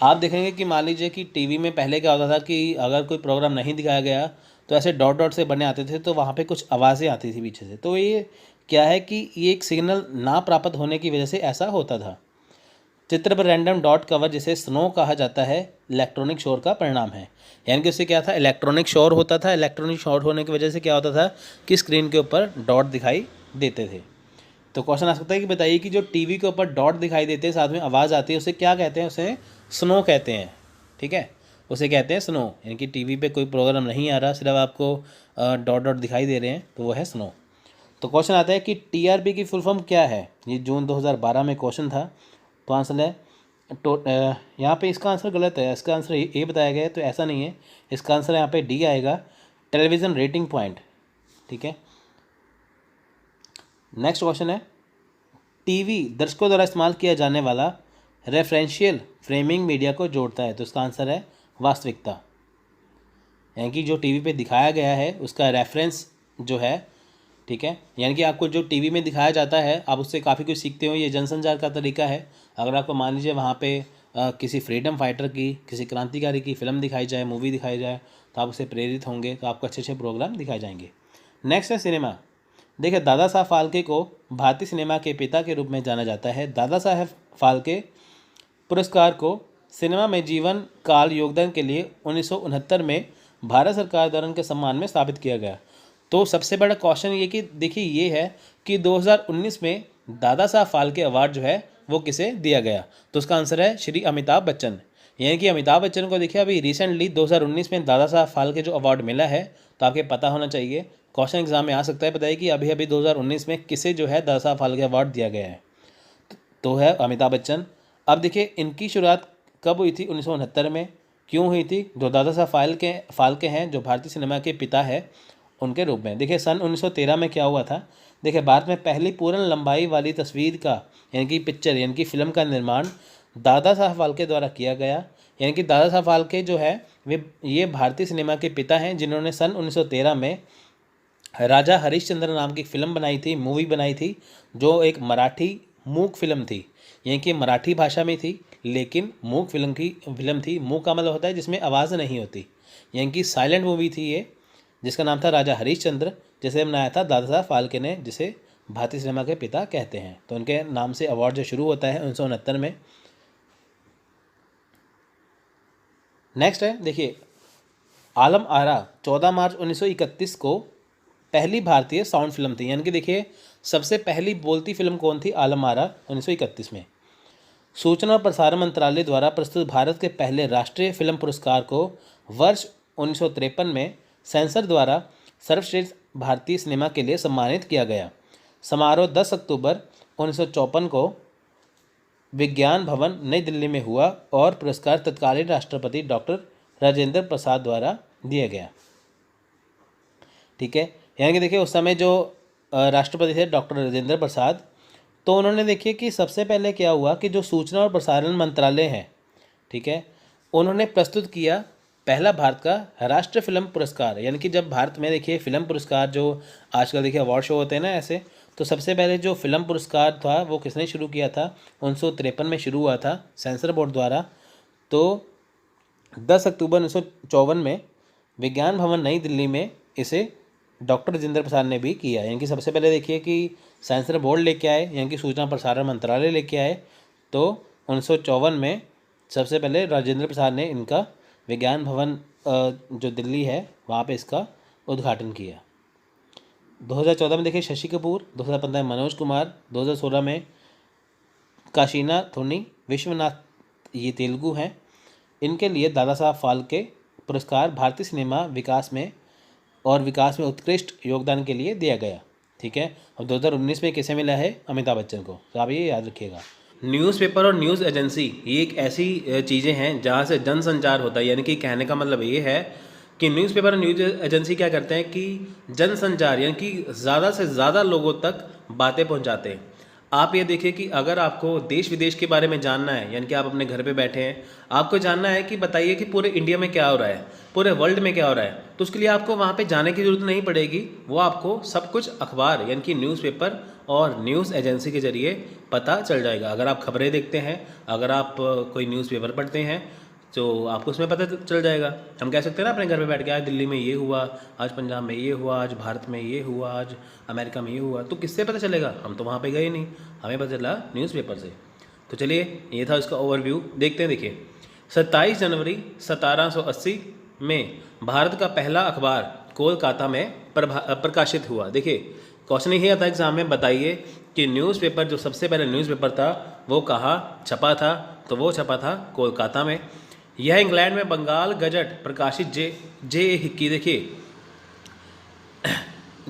आप देखेंगे कि मान लीजिए कि टीवी में पहले क्या होता था कि अगर कोई प्रोग्राम नहीं दिखाया गया तो ऐसे डॉट डॉट से बने आते थे, तो वहाँ पे कुछ आवाज़ें आती थी पीछे से। तो ये क्या है कि ये एक सिग्नल ना प्राप्त होने की वजह से ऐसा होता था। चित्र पर रैंडम डॉट कवर जिसे स्नो कहा जाता है इलेक्ट्रॉनिक शोर का परिणाम है। यानी कि उससे क्या था, इलेक्ट्रॉनिक शोर होता था। इलेक्ट्रॉनिक शोर होने की वजह से क्या होता था कि स्क्रीन के ऊपर डॉट दिखाई देते थे। तो क्वेश्चन आ सकता है कि बताइए कि जो टीवी के ऊपर डॉट दिखाई देते हैं, साथ में आवाज़ आती है, उसे क्या कहते हैं, उसे स्नो कहते हैं। ठीक है, उसे कहते हैं स्नो। यानी कि टीवी पे कोई प्रोग्राम नहीं आ रहा, सिर्फ आपको डॉट डॉट दिखाई दे रहे हैं, तो वो है स्नो। तो क्वेश्चन आता है कि टीआरपी की फुल फॉर्म क्या है। ये जून 2012 में क्वेश्चन था। तो आंसर है यहाँ पे इसका आंसर गलत है, इसका आंसर ए बताया गया है, तो ऐसा नहीं है। इसका आंसर यहाँ पे डी आएगा, टेलीविज़न रेटिंग पॉइंट। ठीक है, नेक्स्ट क्वेश्चन है, टीवी दर्शकों द्वारा इस्तेमाल किया जाने वाला रेफरेंशियल फ्रेमिंग मीडिया को जोड़ता है। तो इसका आंसर है वास्तविकता। यानी कि जो टीवी पे दिखाया गया है उसका रेफरेंस जो है, ठीक है, यानी कि आपको जो टीवी में दिखाया जाता है आप उससे काफ़ी कुछ सीखते हो। ये जनसंचार का तरीका है। अगर आपको मान लीजिए वहाँ पे किसी फ्रीडम फाइटर की, किसी क्रांतिकारी की फिल्म दिखाई जाए, मूवी दिखाई जाए, तो आप उससे प्रेरित होंगे, तो आपको अच्छे अच्छे प्रोग्राम दिखाए जाएंगे। नेक्स्ट है सिनेमा। देखिए, दादा साहब फाल्के को भारतीय सिनेमा के पिता के रूप में जाना जाता है। दादा साहब फाल्के पुरस्कार को सिनेमा में जीवन काल योगदान के लिए 1969 में भारत सरकार द्वारा उनके सम्मान में स्थापित किया गया। तो सबसे बड़ा क्वेश्चन ये कि देखिए ये है कि 2019 में दादा साहब फाल्के अवार्ड जो है वो किसे दिया गया। तो उसका आंसर है श्री अमिताभ बच्चन। यानी कि अमिताभ बच्चन को देखिए अभी रिसेंटली 2019 में दादा साहब फाल्के जो अवार्ड मिला है, तो आपके पता होना चाहिए, क्वेश्चन एग्जाम में आ सकता है। बताइए कि अभी अभी 2019 में किसे जो है दादा साहब फाल्के अवार्ड दिया गया है, तो है अमिताभ बच्चन। अब देखिए इनकी शुरुआत कब हुई थी, 1969 में। क्यों हुई थी, जो दादा साहब फाल्के हैं, जो भारतीय सिनेमा के पिता है, उनके रूप में। देखिए सन 1913 में क्या हुआ था, देखिए भारत में पहली पूर्ण लंबाई वाली तस्वीर का यानी कि पिक्चर यानी कि फिल्म का निर्माण दादा साहब फाल्के द्वारा किया गया। यानी कि दादा साहब फाल्के जो है ये भारतीय सिनेमा के पिता हैं, जिन्होंने सन 1913 में राजा हरिश्चंद्र नाम की फ़िल्म बनाई थी, मूवी बनाई थी, जो एक मराठी मूक फिल्म थी। यानी कि मराठी भाषा में थी, लेकिन मूक फिल्म थी। मूक का मतलब होता है जिसमें आवाज़ नहीं होती, यानी कि साइलेंट मूवी थी ये, जिसका नाम था राजा हरिश्चंद्र, जिसे बनाया था दादा साहब फाल्के ने, जिसे भारतीय सिनेमा के पिता कहते हैं। तो उनके नाम से अवार्ड जो शुरू होता है 1969 में। नेक्स्ट है, देखिए आलम आरा 14 मार्च 1931 को पहली भारतीय साउंड फिल्म थी। यानी कि देखिए सबसे पहली बोलती फिल्म कौन थी, आलम आरा 1931 में। सूचना और प्रसारण मंत्रालय द्वारा प्रस्तुत भारत के पहले राष्ट्रीय फिल्म पुरस्कार को वर्ष 1953 में सेंसर द्वारा सर्वश्रेष्ठ भारतीय सिनेमा के लिए सम्मानित किया गया। समारोह 10 अक्टूबर 1954 को विज्ञान भवन नई दिल्ली में हुआ और पुरस्कार तत्कालीन राष्ट्रपति डॉक्टर राजेंद्र प्रसाद द्वारा दिया गया। ठीक है, यानी कि देखिए उस समय जो राष्ट्रपति थे डॉक्टर राजेंद्र प्रसाद, तो उन्होंने देखिए कि सबसे पहले क्या हुआ कि जो सूचना और प्रसारण मंत्रालय है, ठीक है, उन्होंने प्रस्तुत किया पहला भारत का राष्ट्रीय फिल्म पुरस्कार। यानी कि जब भारत में देखिए फिल्म पुरस्कार जो आजकल देखिए अवार्ड शो होते हैं ना ऐसे, तो सबसे पहले जो फिल्म पुरस्कार था वो किसने शुरू किया था, 1953 में शुरू हुआ था सेंसर बोर्ड द्वारा। तो 10 अक्टूबर 1954 में विज्ञान भवन नई दिल्ली में इसे डॉक्टर राजेंद्र प्रसाद ने भी किया। यानी कि सबसे पहले देखिए कि सेंसर बोर्ड लेके आए, यानी कि सूचना प्रसारण मंत्रालय लेके आए। तो 1954 में सबसे पहले राजेंद्र प्रसाद ने इनका विज्ञान भवन जो दिल्ली है वहाँ पे इसका उद्घाटन किया। 2014 में देखिए शशि कपूर, 2015 में मनोज कुमार, 2016 में काशीना थोनी, विश्वनाथ ये तेलुगु हैं, इनके लिए दादा साहब फाल्के पुरस्कार भारतीय सिनेमा विकास में उत्कृष्ट योगदान के लिए दिया गया। ठीक है। अब 2019 में किसे मिला है? अमिताभ बच्चन को। तो आप ये याद रखिएगा। न्यूज़पेपर और न्यूज़ एजेंसी ये एक ऐसी चीज़ें हैं जहाँ से जनसंचार होता है, यानी कि कहने का मतलब ये है कि न्यूज़पेपर और न्यूज़ एजेंसी क्या करते हैं कि जनसंचार यानी कि ज़्यादा से ज़्यादा लोगों तक बातें पहुँचाते हैं। आप ये देखिए कि अगर आपको देश विदेश के बारे में जानना है, यानी कि आप अपने घर पे बैठे हैं, आपको जानना है कि बताइए कि पूरे इंडिया में क्या हो रहा है, पूरे वर्ल्ड में क्या हो रहा है, तो उसके लिए आपको वहाँ पे जाने की ज़रूरत नहीं पड़ेगी। वो आपको सब कुछ अखबार यानी कि न्यूज़पेपर और न्यूज़ एजेंसी के ज़रिए पता चल जाएगा। अगर आप खबरें देखते हैं, अगर आप कोई न्यूज़पेपर पढ़ते हैं, तो आपको उसमें पता चल जाएगा। हम कह सकते हैं ना अपने घर पे बैठ के आज दिल्ली में ये हुआ, आज पंजाब में ये हुआ, आज भारत में ये हुआ, आज अमेरिका में ये हुआ, तो किससे पता चलेगा? हम तो वहाँ पे गए नहीं, हमें पता चला न्यूज़पेपर से। तो चलिए ये था इसका ओवरव्यू, देखते हैं। देखिए 27 जनवरी 1780 में भारत का पहला अखबार कोलकाता में प्रकाशित हुआ। देखिए क्वेश्चन यही आता है एग्जाम में, बताइए कि न्यूज़पेपर जो सबसे पहले न्यूज़पेपर था वो कहाँ छपा था? तो वो छपा था कोलकाता में। यह इंग्लैंड में बंगाल गजट प्रकाशित जे हिक्की। देखिए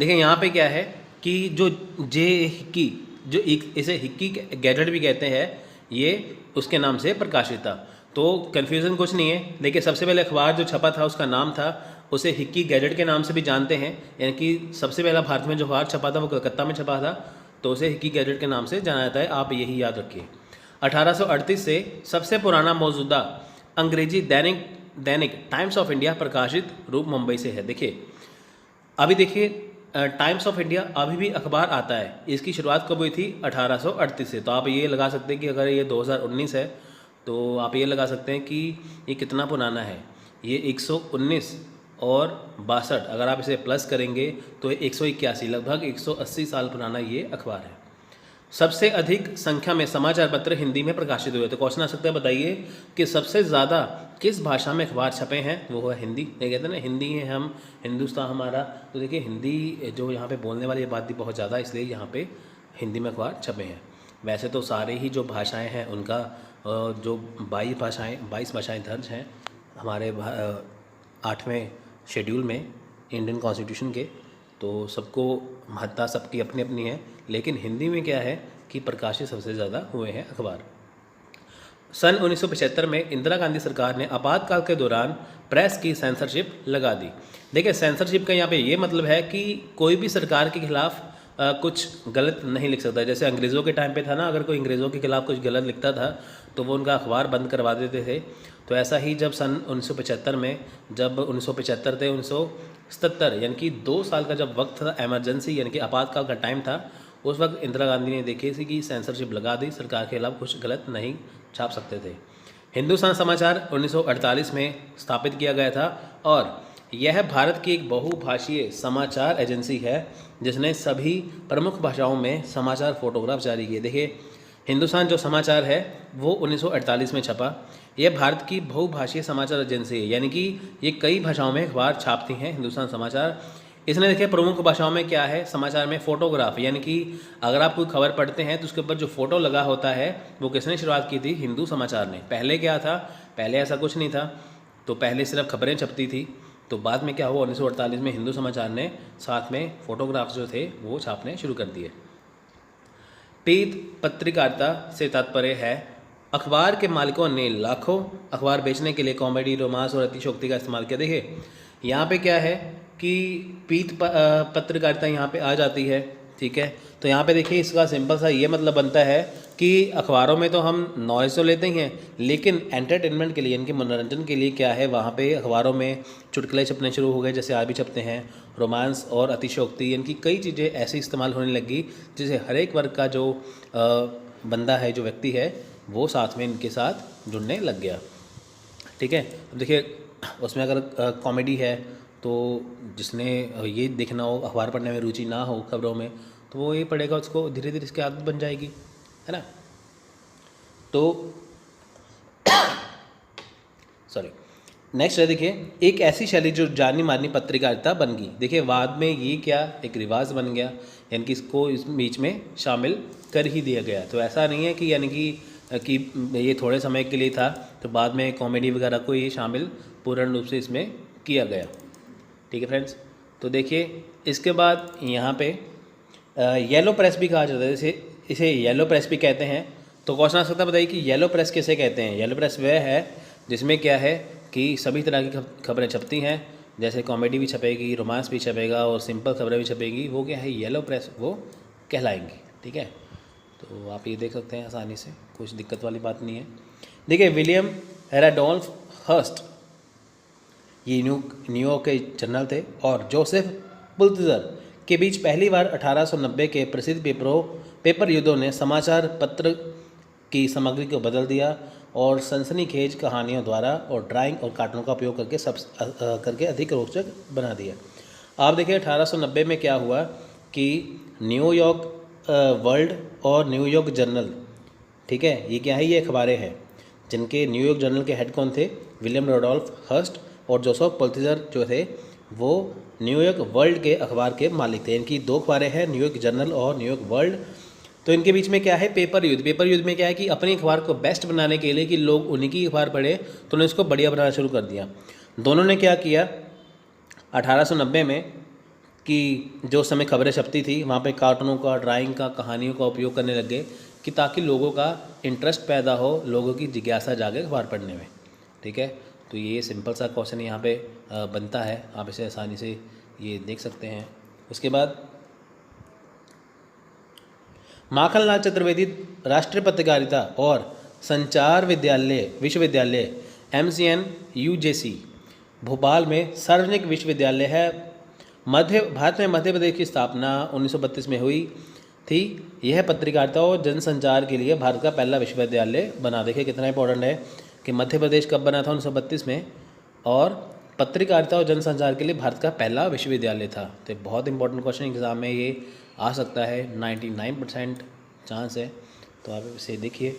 यहाँ पे क्या है कि जो जे हिक्की, जो इसे हिक्की गैजेट भी कहते हैं, ये उसके नाम से प्रकाशित था। तो कन्फ्यूज़न कुछ नहीं है। देखिए सबसे पहले अखबार जो छपा था उसका नाम था, उसे हिक्की गैजेट के नाम से भी जानते हैं, यानी कि सबसे पहला भारत में जो अखबार छपा था वो कलकत्ता में छपा था, तो उसे हिक्की गैजेट के नाम से जाना जाता है। आप यही याद रखिए। 1838 से सबसे पुराना मौजूदा अंग्रेजी दैनिक टाइम्स ऑफ इंडिया प्रकाशित रूप मुंबई से है। देखिए अभी देखिए टाइम्स ऑफ इंडिया अभी भी अखबार आता है, इसकी शुरुआत कब हुई थी? 1838 से। तो आप ये लगा सकते हैं कि अगर ये 2019 है तो आप ये लगा सकते हैं कि ये कितना पुराना है। ये 119 और 62, अगर आप इसे प्लस करेंगे तो 181, लगभग 180 साल पुराना ये अखबार है। सबसे अधिक संख्या में समाचार पत्र हिंदी में प्रकाशित हुए। तो क्वेश्चन आ सकता है, बताइए कि सबसे ज़्यादा किस भाषा में अखबार छपे हैं? वो है हिंदी। ये कहते हैं ना हिंदी है हम, हिंदुस्तान हमारा। तो देखिए हिंदी जो यहाँ पे बोलने वाली आबादी बहुत ज़्यादा, इसलिए यहाँ पे हिंदी में अखबार छपे हैं। वैसे तो सारे ही जो भाषाएँ हैं उनका जो 22 भाषाएँ दर्ज हैं हमारे 8वें शेड्यूल में इंडियन कॉन्स्टिट्यूशन के, तो सबको महत्ता सबकी अपनी अपनी है, लेकिन हिंदी में क्या है कि प्रकाशित सबसे ज़्यादा हुए हैं अखबार। सन 1975 में इंदिरा गांधी सरकार ने आपातकाल के दौरान प्रेस की सेंसरशिप लगा दी। देखिए सेंसरशिप का यहाँ पे ये मतलब है कि कोई भी सरकार के खिलाफ कुछ गलत नहीं लिख सकता। जैसे अंग्रेज़ों के टाइम पे था ना, अगर कोई अंग्रेज़ों के खिलाफ कुछ गलत लिखता था तो वो उनका अखबार बंद करवा देते थे। तो ऐसा ही जब सन 1975 में, जब 1975 थे 1977, यानी कि 2 साल का जब वक्त था, एमरजेंसी यानी कि आपातकाल का टाइम था, उस वक्त इंदिरा गांधी ने देखी थी कि सेंसरशिप लगा दी, सरकार के खिलाफ कुछ गलत नहीं छाप सकते थे। हिंदुस्तान समाचार 1948 में स्थापित किया गया था और यह भारत की एक बहुभाषीय समाचार एजेंसी है जिसने सभी प्रमुख भाषाओं में समाचार फोटोग्राफ जारी किए। देखिए हिंदुस्तान जो समाचार है वो 1948 में छपा। यह भारत की बहुभाषीय समाचार एजेंसी है, यानी कि ये कई भाषाओं में अखबार छापती हैं हिंदुस्तान समाचार। इसने देखिए प्रमुख भाषाओं में क्या है समाचार में, फोटोग्राफ, यानी कि अगर आप कोई खबर पढ़ते हैं तो उसके ऊपर जो फोटो लगा होता है वो किसने शुरुआत की थी? हिंदू समाचार ने। पहले क्या था? पहले ऐसा कुछ नहीं था, तो पहले सिर्फ खबरें छपती थी। तो बाद में क्या हुआ, 1948 में हिंदू समाचार ने साथ में फोटोग्राफ्स जो थे वो छापने शुरू कर दिए। पीत पत्रकारिता से तात्पर्य है अखबार के मालिकों ने लाखों अखबार बेचने के लिए कॉमेडी, रोमांस और अतिशयोक्ति का इस्तेमाल किया। देखिए यहाँ पे क्या है कि पीत पत्रकारिता यहाँ पे आ जाती है, ठीक है। तो यहाँ पे देखिए इसका सिंपल सा ये मतलब बनता है कि अखबारों में तो हम नॉलेज तो लेते ही हैं, लेकिन एंटरटेनमेंट के लिए, इनके मनोरंजन के लिए क्या है, वहाँ पे अखबारों में चुटकुले छपने शुरू हो गए, जैसे आज भी छपते हैं। रोमांस और अतिशयोक्ति, इनकी कई चीज़ें ऐसी इस्तेमाल होने लगी जिसे हर एक वर्ग का जो बंदा है, जो व्यक्ति है, वो साथ में इनके साथ जुड़ने लग गया, ठीक है। अब देखिए उसमें अगर कॉमेडी है तो जिसने ये देखना हो, अखबार पढ़ने में रुचि ना हो खबरों में, तो वो ये पढ़ेगा, उसको धीरे धीरे इसकी आदत बन जाएगी, है ना। तो सॉरी, नेक्स्ट है देखिए, एक ऐसी शैली जो जानी मानी पत्रकारिता बन गई। देखिए बाद में ये क्या एक रिवाज बन गया, यानी कि इसको इस बीच में शामिल कर ही दिया गया। तो ऐसा नहीं है कि यानी कि ये थोड़े समय के लिए था, तो बाद में कॉमेडी वगैरह को ये शामिल पूर्ण रूप से इसमें किया गया। ठीक है फ्रेंड्स। तो देखिए इसके बाद यहाँ पे येलो प्रेस भी कहा जाता है, जैसे इसे येलो प्रेस भी कहते हैं। तो क्वेश्चन आ सकता है, बताइए कि येलो प्रेस किसे कहते हैं। येलो प्रेस वह है जिसमें क्या है कि सभी तरह की खबरें छपती हैं, जैसे कॉमेडी भी छपेगी, रोमांस भी छपेगा और सिंपल खबरें भी छपेगी, वो क्या है येलो प्रेस वो कहलाएंगी। ठीक है, तो आप ये देख सकते हैं आसानी से, कुछ दिक्कत वाली बात नहीं है। देखिए विलियम रैडोल्फ हर्स्ट ये न्यूयॉर्क के जनरल थे, और जोसेफ पुल्तजर के बीच पहली बार 1890 के प्रसिद्ध पेपर युद्धों ने समाचार पत्र की सामग्री को बदल दिया और सनसनीखेज कहानियों द्वारा और ड्राइंग और कार्टून का उपयोग करके अधिक रोचक बना दिया। आप देखिए 1890 में क्या हुआ कि न्यूयॉर्क वर्ल्ड और न्यूयॉर्क जर्नल, ठीक है, ये क्या है, ये अखबारें हैं जिनके न्यूयॉर्क जर्नल के हेड कौन थे, विलियम रैडोल्फ हर्स्ट, और जोसेफ पुल्तजर जो थे वो न्यूयॉर्क वर्ल्ड के अखबार के मालिक थे। इनकी दो अखबारें हैं, न्यूयॉर्क जर्नल और न्यूयॉर्क वर्ल्ड। तो इनके बीच में क्या है, पेपर युद्ध। पेपर युद्ध में क्या है कि अपनी अखबार को बेस्ट बनाने के लिए कि लोग उन्हीं की अखबार पढ़े, तो उन्होंने इसको बढ़िया बनाना शुरू कर दिया। दोनों ने क्या किया 1890 में कि जो समय खबरें छपती थी वहाँ पे कार्टूनों का, ड्राइंग का, कहानियों का उपयोग करने लगे कि ताकि लोगों का इंटरेस्ट पैदा हो, लोगों की जिज्ञासा जागे अखबार पढ़ने में। ठीक है, तो ये सिंपल सा क्वेश्चन यहाँ पे बनता है, आप इसे आसानी से ये देख सकते हैं। उसके बाद माखनलाल चतुर्वेदी राष्ट्रीय पत्रकारिता और संचार विश्वविद्यालय MCN UJC भोपाल में सार्वजनिक विश्वविद्यालय है। भारत में मध्य प्रदेश की स्थापना 1932 में हुई थी। यह पत्रकारिता और जनसंचार के लिए भारत का पहला विश्वविद्यालय बना। देखिए कितना इंपॉर्टेंट है कि मध्य प्रदेश कब बना था 1932 में, और पत्रकारिता और जनसंचार के लिए भारत का पहला विश्वविद्यालय था। तो बहुत इंपॉर्टेंट क्वेश्चन एग्जाम में ये आ सकता है, 99% चांस है, तो आप इसे देखिए।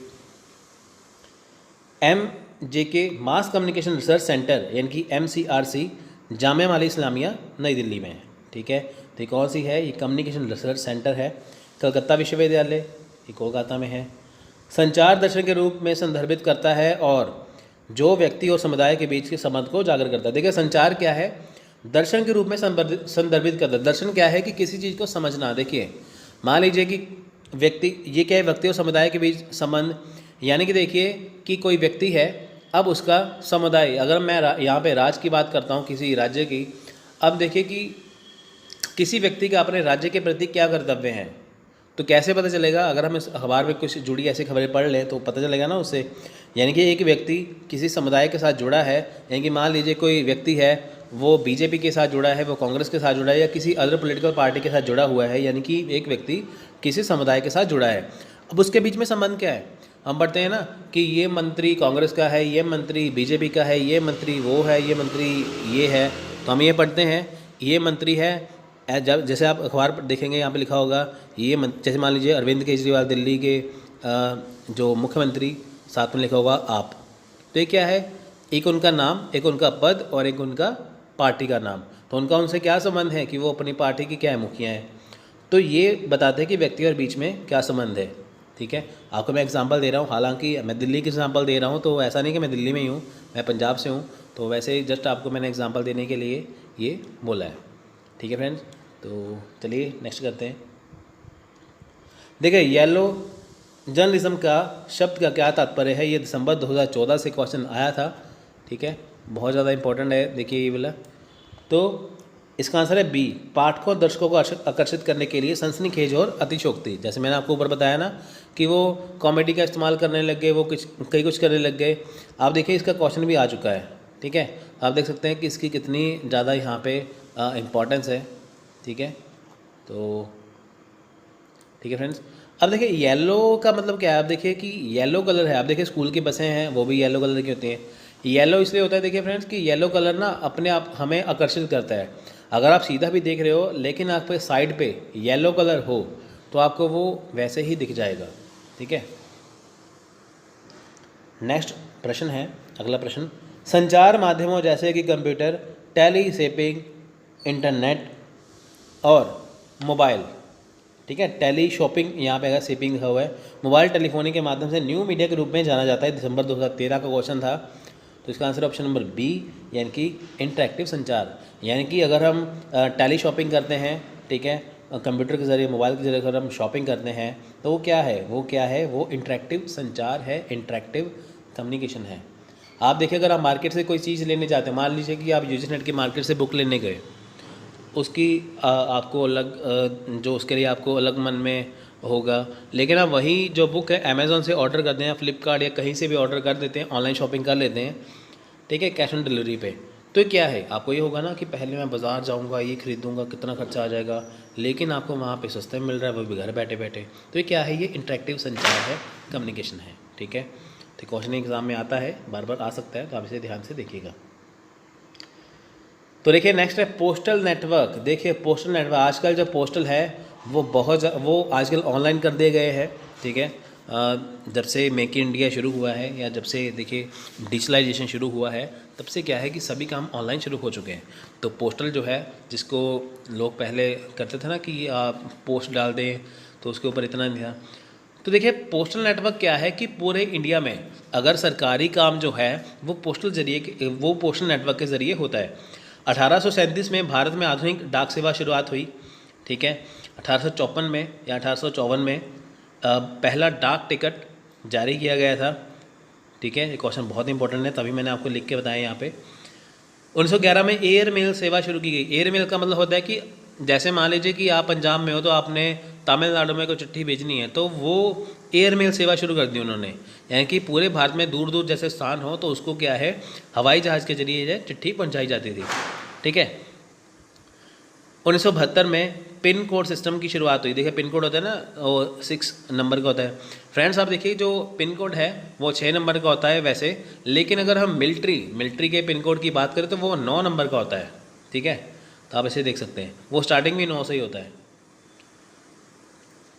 MJK mass communication research centre यानी कि MCRC जामिया मिलिया इस्लामिया नई दिल्ली में है। ठीक है, तो ये कौन सी है, ये कम्युनिकेशन रिसर्च सेंटर है। कलकत्ता विश्वविद्यालय ये कोलकाता में है। संचार दर्शन के रूप में संदर्भित करता है और जो व्यक्ति और समुदाय के बीच के संबंध को उजागर करता है। देखिए संचार क्या है, दर्शन के रूप में संदर्भित करता है। दर्शन क्या है कि किसी चीज़ को समझना। देखिए मान लीजिए कि व्यक्ति, ये क्या है, व्यक्ति और समुदाय के बीच संबंध, यानी कि देखिए कि कोई व्यक्ति है, अब उसका समुदाय, अगर मैं यहाँ पे राज्य की बात करता हूँ, किसी राज्य की, अब देखिए कि किसी व्यक्ति का अपने राज्य के प्रति क्या कर्तव्य हैं, तो कैसे पता चलेगा, अगर हम इस अखबार में कुछ जुड़ी ऐसी खबरें पढ़ लें तो पता चलेगा ना उससे। यानी कि एक व्यक्ति किसी समुदाय के साथ जुड़ा है, यानी कि मान लीजिए कोई व्यक्ति है वो बीजेपी के साथ जुड़ा है, वो कांग्रेस के साथ जुड़ा है, या किसी अदर पॉलिटिकल पार्टी के साथ जुड़ा हुआ है, यानी कि एक व्यक्ति किसी समुदाय के साथ जुड़ा है। अब उसके बीच में संबंध क्या है, हम पढ़ते हैं ना कि ये मंत्री कांग्रेस का है, ये मंत्री बीजेपी का है, ये मंत्री वो है, ये मंत्री ये है, तो हम ये पढ़ते हैं ये मंत्री है। जब जैसे आप अखबार पर देखेंगे यहाँ पे लिखा होगा ये जैसे मान लीजिए अरविंद केजरीवाल दिल्ली के जो मुख्यमंत्री, साथ में लिखा होगा आप, तो ये क्या है, एक उनका नाम, एक उनका पद और एक उनका पार्टी का नाम। तो उनका उनसे क्या संबंध है कि वो अपनी पार्टी की क्या है, मुखिया हैं। तो ये बताते हैं कि व्यक्ति और बीच में क्या संबंध है। ठीक है, आपको मैं एग्जांपल दे रहा हूँ, हालांकि मैं दिल्ली की एग्जांपल दे रहा हूँ, तो ऐसा नहीं कि मैं दिल्ली में ही हूँ, मैं पंजाब से हूँ, तो वैसे ही जस्ट आपको मैंने एग्जांपल देने के लिए ये बोला है। ठीक है फ्रेंड्स, तो चलिए नेक्स्ट करते हैं। देखिए येलो जर्नलिज्म का शब्द का क्या तात्पर्य है, ये दिसंबर 2014 से क्वेश्चन आया था। ठीक है, बहुत ज़्यादा इंपॉर्टेंट है, देखिए ये वाला। तो इसका आंसर है बी, पाठकों और दर्शकों को आकर्षित करने के लिए सनसनीखेज और अतिशयोक्ति। जैसे मैंने आपको ऊपर बताया ना कि वो कॉमेडी का इस्तेमाल करने लग गए, वो कुछ करने लग गए। आप देखिए इसका क्वेश्चन भी आ चुका है। ठीक है, आप देख सकते हैं कि इसकी कितनी ज़्यादा यहाँ पे इम्पोर्टेंस है। ठीक है, तो ठीक है फ्रेंड्स, अब देखिए येलो का मतलब क्या है। आप देखिए कि येलो कलर है, आप देखिए स्कूल की बसें हैं वो भी येलो कलर की होती हैं। येलो इसलिए होता है देखिए फ्रेंड्स कि येलो कलर ना अपने आप हमें आकर्षित करता है। अगर आप सीधा भी देख रहे हो लेकिन आप पे साइड पे येलो कलर हो तो आपको वो वैसे ही दिख जाएगा। ठीक है, नेक्स्ट प्रश्न है, अगला प्रश्न, संचार माध्यमों जैसे कि कंप्यूटर, टेली शॉपिंग, इंटरनेट और मोबाइल, ठीक है, टेली शॉपिंग यहाँ पे अगर शिपिंग लिखा हुआ है, मोबाइल टेलीफोनी के माध्यम से न्यू मीडिया के रूप में जाना जाता है। दिसंबर 2013 का क्वेश्चन था, तो इसका आंसर ऑप्शन नंबर बी, यानी कि इंटरेक्टिव संचार। यानी कि अगर हम टेली शॉपिंग करते हैं, ठीक है, कंप्यूटर के ज़रिए, मोबाइल के ज़रिए अगर हम शॉपिंग करते हैं तो वो क्या है, वो इंटरेक्टिव संचार है, इंटरेक्टिव कम्युनिकेशन है। आप देखिए, अगर आप मार्केट से कोई चीज़ लेने जाते हैं, मान लीजिए कि आप यूजीसी नेट की मार्केट से बुक लेने गए, उसकी आपको अलग जो उसके लिए आपको अलग मन में होगा, लेकिन आप वही जो बुक है अमेज़ॉन से ऑर्डर करते हैं, फ्लिपकार्ट या कहीं से भी ऑर्डर कर देते हैं, ऑनलाइन शॉपिंग कर लेते हैं, ठीक है, कैश ऑन डिलीवरी पे, तो क्या है, आपको ये होगा ना कि पहले मैं बाज़ार जाऊंगा, ये खरीदूंगा, कितना खर्चा आ जाएगा, लेकिन आपको वहाँ पे सस्ते में मिल रहा है, वो भी घर बैठे बैठे। तो ये क्या है, ये इंटरेक्टिव संचार है, कम्युनिकेशन है, ठीक है। तो क्वेश्चन एग्जाम में आता है, बार बार आ सकता है, तो आप इसे ध्यान से देखिएगा। तो देखिए नेक्स्ट है पोस्टल नेटवर्क। देखिए पोस्टल नेटवर्क, आजकल जो पोस्टल है वो आजकल ऑनलाइन कर दिए गए हैं, ठीक है। जब से मेक इन इंडिया शुरू हुआ है, या जब से देखिए डिजिटलाइजेशन शुरू हुआ है, तब से क्या है कि सभी काम ऑनलाइन शुरू हो चुके हैं। तो पोस्टल जो है, जिसको लोग पहले करते थे ना कि आप पोस्ट डाल दें तो उसके ऊपर इतना नहीं था। तो देखिए पोस्टल नेटवर्क क्या है कि पूरे इंडिया में अगर सरकारी काम जो है वो पोस्टल नेटवर्क के ज़रिए होता है। 1837 में भारत में आधुनिक डाक सेवा शुरुआत हुई, ठीक है। 1854 में या 1854 में पहला डाक टिकट जारी किया गया था, ठीक है। ये क्वेश्चन बहुत इंपॉर्टेंट है, तभी मैंने आपको लिख के बताया यहाँ पे। 1911 में एयर मेल सेवा शुरू की गई। एयर मेल का मतलब होता है कि जैसे मान लीजिए कि आप पंजाब में हो तो आपने तमिलनाडु में कोई चिट्ठी भेजनी है, तो वो एयर मेल सेवा शुरू कर दी उन्होंने। यानी कि पूरे भारत में दूर दूर जैसे स्थान हो तो उसको क्या है, हवाई जहाज़ के जरिए चिट्ठी पहुंचाई जाती थी, ठीक है। 1972 में पिन कोड सिस्टम की शुरुआत हुई। देखिए पिन कोड होता है ना, वो 6 नंबर का होता है। फ्रेंड्स आप देखिए जो पिन कोड है वो 6 नंबर का होता है वैसे, लेकिन अगर हम मिलिट्री के पिन कोड की बात करें तो वो 9 नंबर का होता है, ठीक है। तो आप इसे देख सकते हैं, वो स्टार्टिंग भी 9 से ही होता है।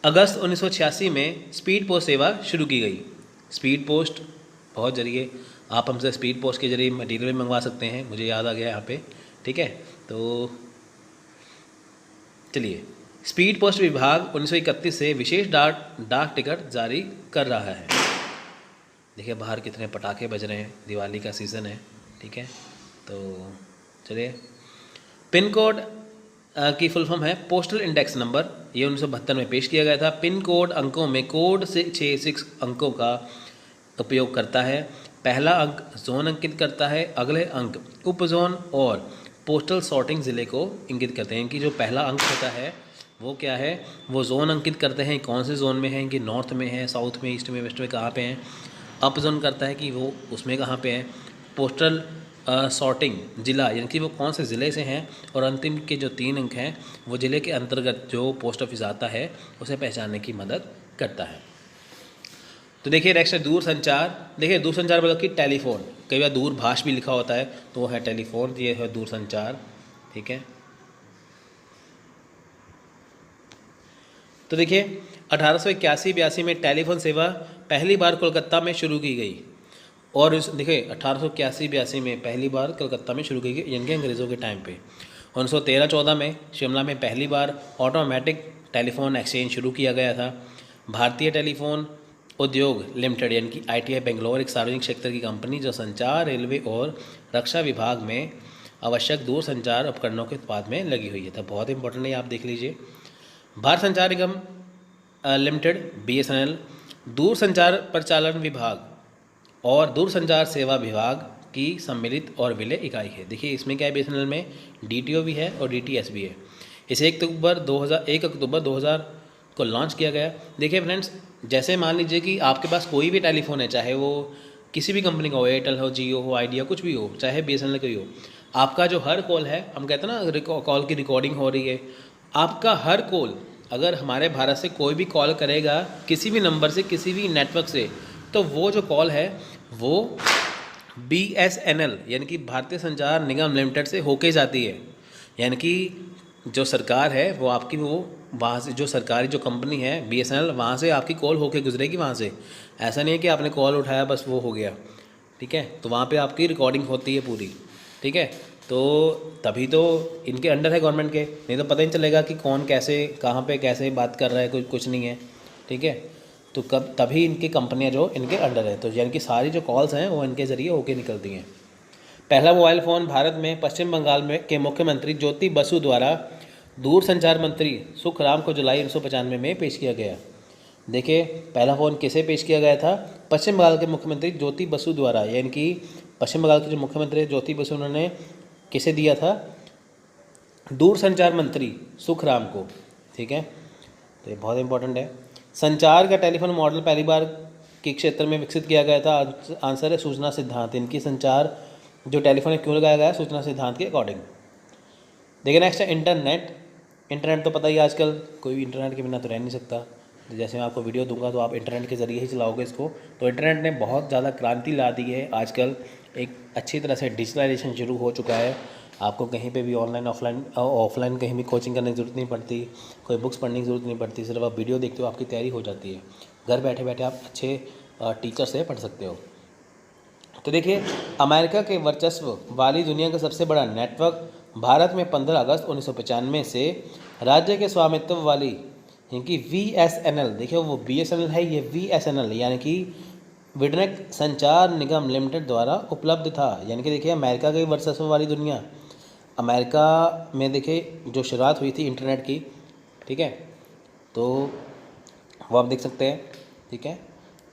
अगस्त 1986 में स्पीड पोस्ट सेवा शुरू की गई। स्पीड पोस्ट बहुत जरिए आप हमसे स्पीड पोस्ट के जरिए मटीरियल भी मंगवा सकते हैं, मुझे याद आ गया यहाँ पे, ठीक है। तो चलिए, स्पीड पोस्ट विभाग 1931 से विशेष डाक टिकट जारी कर रहा है। देखिए बाहर कितने पटाखे बज रहे हैं, दिवाली का सीज़न है, ठीक है। तो चलिए, पिन कोड की फुल फॉर्म है पोस्टल इंडेक्स नंबर, ये 1972 में पेश किया गया था। पिन कोड अंकों में कोड से 6 अंकों का उपयोग करता है। पहला अंक जोन अंकित करता है, अगले अंक उप जोन और पोस्टल सॉर्टिंग ज़िले को इंगित करते हैं कि जो पहला अंक होता है वो क्या है, वो जोन अंकित करते हैं कौन से जोन में है, कि नॉर्थ में है, साउथ में, ईस्ट में, वेस्ट में, कहाँ पे हैं। अप जोन करता है कि वो उसमें कहाँ पे है। पोस्टल सॉर्टिंग ज़िला यानी कि वो कौन से ज़िले से हैं, और अंतिम के जो 3 अंक हैं वो ज़िले के अंतर्गत जो पोस्ट ऑफिस आता है उसे पहचानने की मदद करता है। तो देखिए नेक्स्ट है दूर संचार। देखिए दूर संचार मतलब कि टेलीफोन, कई बार दूरभाष भी लिखा होता है तो वो है टेलीफोन, ये है दूर संचार, ठीक है। तो देखिए 1881-82 में टेलीफोन सेवा पहली बार कोलकाता में शुरू की गई, और इस देखिए 1881-82 में पहली बार कलकत्ता में शुरू की गई, यानी कि अंग्रेज़ों के टाइम पे। 1913-14 में शिमला में पहली बार ऑटोमेटिक टेलीफोन एक्सचेंज शुरू किया गया था। भारतीय टेलीफोन उद्योग लिमिटेड यानी कि ITI बेंगलोर एक सार्वजनिक क्षेत्र की कंपनी जो संचार, रेलवे और रक्षा विभाग में आवश्यक दूर संचार उपकरणों के उत्पाद में लगी हुई है। तो बहुत इंपॉर्टेंट है, आप देख लीजिए। भारत संचार निगम लिमिटेड BSNL दूर संचार परिचालन विभाग और दूरसंचार सेवा विभाग की सम्मिलित और विलय इकाई है। देखिए इसमें क्या है, BSNL में DTO भी है और DTS भी है। इसे 1 अक्टूबर 2000 को लॉन्च किया गया। देखिए फ्रेंड्स, जैसे मान लीजिए कि आपके पास कोई भी टेलीफोन है, चाहे वो किसी भी कंपनी का हो, एयरटेल हो, जियो हो, आइडिया, कुछ भी हो, चाहे BSNL का ही हो, आपका जो हर कॉल है, हम कहते हैं ना कॉल की रिकॉर्डिंग हो रही है, आपका हर कॉल अगर हमारे भारत से कोई भी कॉल करेगा किसी भी नंबर से, किसी भी नेटवर्क से, तो वो जो कॉल है वो BSNL यानी कि भारतीय संचार निगम लिमिटेड से होके जाती है। यानी कि जो सरकार है वो आपकी, वो वहाँ से जो सरकारी जो कंपनी है BSNL, वहाँ से आपकी कॉल होके गुजरेगी वहाँ से। ऐसा नहीं है कि आपने कॉल उठाया बस वो हो गया, ठीक है, तो वहाँ पे आपकी रिकॉर्डिंग होती है पूरी, ठीक है। तो तभी तो इनके अंडर है गवर्नमेंट के, नहीं तो पता ही नहीं चलेगा कि कौन कैसे कहाँ पे कैसे बात कर रहा है, कुछ नहीं है, ठीक है। तो कब तभी इनकी कंपनियाँ जो इनके अंडर है, तो यानी कि सारी जो कॉल्स हैं वो इनके ज़रिए होके निकलती हैं। पहला मोबाइल फ़ोन भारत में पश्चिम बंगाल में के मुख्यमंत्री ज्योति बसु द्वारा दूरसंचार मंत्री सुखराम को जुलाई 1995 में पेश किया गया। देखिए, पहला फ़ोन किसे पेश किया गया था? पश्चिम बंगाल के मुख्यमंत्री ज्योति बसु द्वारा, यानी कि पश्चिम बंगाल के जो मुख्यमंत्री है ज्योति बसु, उन्होंने किसे दिया था? दूरसंचार मंत्री सुखराम को, ठीक है। तो ये बहुत इंपॉर्टेंट है। संचार का टेलीफोन मॉडल पहली बार के क्षेत्र में विकसित किया गया था? आंसर है सूचना सिद्धांत। इनकी संचार जो टेलीफोन है क्यों लगाया गया है? सूचना सिद्धांत के अकॉर्डिंग। देखिए नेक्स्ट है इंटरनेट। इंटरनेट तो पता ही, आजकल कोई भी इंटरनेट के बिना तो रह नहीं सकता। तो जैसे मैं आपको वीडियो दूंगा तो आप इंटरनेट के ज़रिए ही चलाओगे इसको। तो इंटरनेट ने बहुत ज़्यादा क्रांति ला दी है। आजकल एक अच्छी तरह से डिजिटलाइजेशन शुरू हो चुका है। आपको कहीं पे भी ऑनलाइन ऑफलाइन कहीं भी कोचिंग करने की ज़रूरत नहीं पड़ती, कोई बुक्स पढ़ने की ज़रूरत नहीं पड़ती, सिर्फ आप वीडियो देखते हो आपकी तैयारी हो जाती है। घर बैठे बैठे आप अच्छे टीचर से पढ़ सकते हो। तो देखिए, अमेरिका के वर्चस्व वाली दुनिया का सबसे बड़ा नेटवर्क भारत में 15 अगस्त 1995 से राज्य के स्वामित्व वाली इनकी VSNL, देखिए वो BSNL है, ये VSNL यानी कि विडनेक संचार निगम लिमिटेड द्वारा उपलब्ध था। यानी कि देखिए अमेरिका के वर्चस्व वाली दुनिया, अमेरिका में देखिए जो शुरुआत हुई थी इंटरनेट की, ठीक है, तो वो आप देख सकते हैं, ठीक है,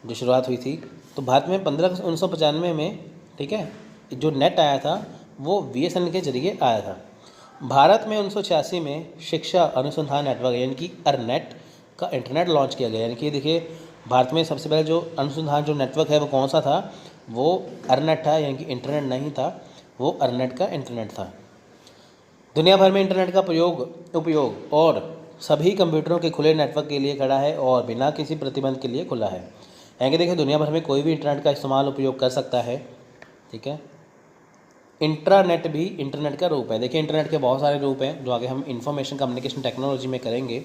जो शुरुआत हुई थी। तो भारत में 15 अगस्त 1995 में, ठीक है, जो नेट आया था वो BSNL के जरिए आया था। भारत में 1986 में शिक्षा अनुसंधान नेटवर्क यानी कि अर्नेट का इंटरनेट लॉन्च किया गया। यानी कि देखिए भारत में सबसे पहले जो अनुसंधान जो नेटवर्क है वो कौन सा था? वो अर्नेट था, यानी कि इंटरनेट नहीं था, वो अर्नेट का इंटरनेट था। दुनिया भर में इंटरनेट का उपयोग और सभी कंप्यूटरों के खुले नेटवर्क के लिए खड़ा है और बिना किसी प्रतिबंध के लिए खुला है। यानी कि देखिए दुनिया भर में कोई भी इंटरनेट का इस्तेमाल उपयोग कर सकता है, ठीक है। इंट्रानेट भी इंटरनेट का रूप है। देखिए इंटरनेट के बहुत सारे रूप हैं जो आगे हम इंफॉर्मेशन कम्युनिकेशन टेक्नोलॉजी में करेंगे।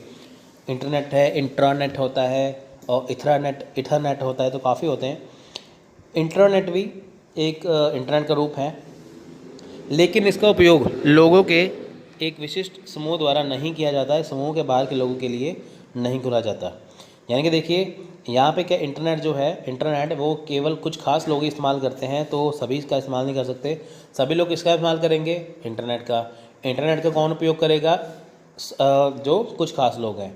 इंटरनेट है, इंट्रानेट होता है और इथरनेट होता है, तो काफ़ी होते हैं। इंटरनेट भी एक इंटरनेट का रूप है, लेकिन इसका उपयोग लोगों के एक विशिष्ट समूह द्वारा नहीं किया जाता है, समूह के बाहर के लोगों के लिए नहीं खोला जाता। यानी कि देखिए यहाँ पे क्या इंटरनेट जो है, इंटरनेट वो केवल कुछ खास लोग ही इस्तेमाल करते हैं, तो सभी इसका इस्तेमाल नहीं कर सकते। सभी लोग इसका इस्तेमाल करेंगे इंटरनेट का कौन उपयोग करेगा? जो कुछ खास लोग हैं।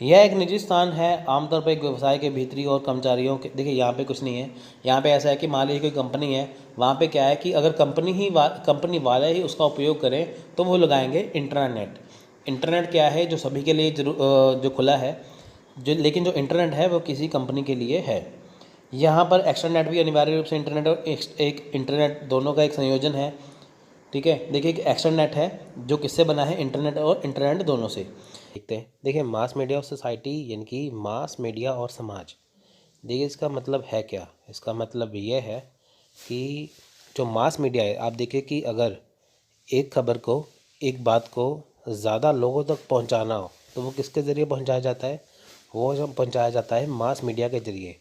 यह एक निजी स्थान है, आमतौर पर एक व्यवसाय के भीतरी और कर्मचारियों के, देखिए यहाँ पे कुछ नहीं है। यहाँ पे ऐसा है कि मान लीजिए कोई कंपनी है, वहाँ पे क्या है कि अगर कंपनी वाले ही उसका उपयोग करें तो वो लगाएंगे इंटरनेट। इंटरनेट क्या है? जो सभी के लिए जो खुला है, जो लेकिन जो इंटरनेट है वो किसी कंपनी के लिए है। यहाँ पर एक्स्ट्रानेट भी अनिवार्य रूप से इंटरनेट और एक इंटरनेट दोनों का एक संयोजन है, ठीक है। देखिए एक एक्स्ट्रानेट है जो किससे बना है? इंटरनेट और इंटरनेट दोनों से। देखते हैं, देखिए मास मीडिया और सोसाइटी यानी कि मास मीडिया और समाज। देखिए इसका मतलब है क्या? इसका मतलब ये है कि जो मास मीडिया है, आप देखिए कि अगर एक खबर को, एक बात को ज़्यादा लोगों तक पहुंचाना हो तो वो किसके ज़रिए पहुंचाया जाता है? वो जब पहुंचाया जाता है मास मीडिया के ज़रिए।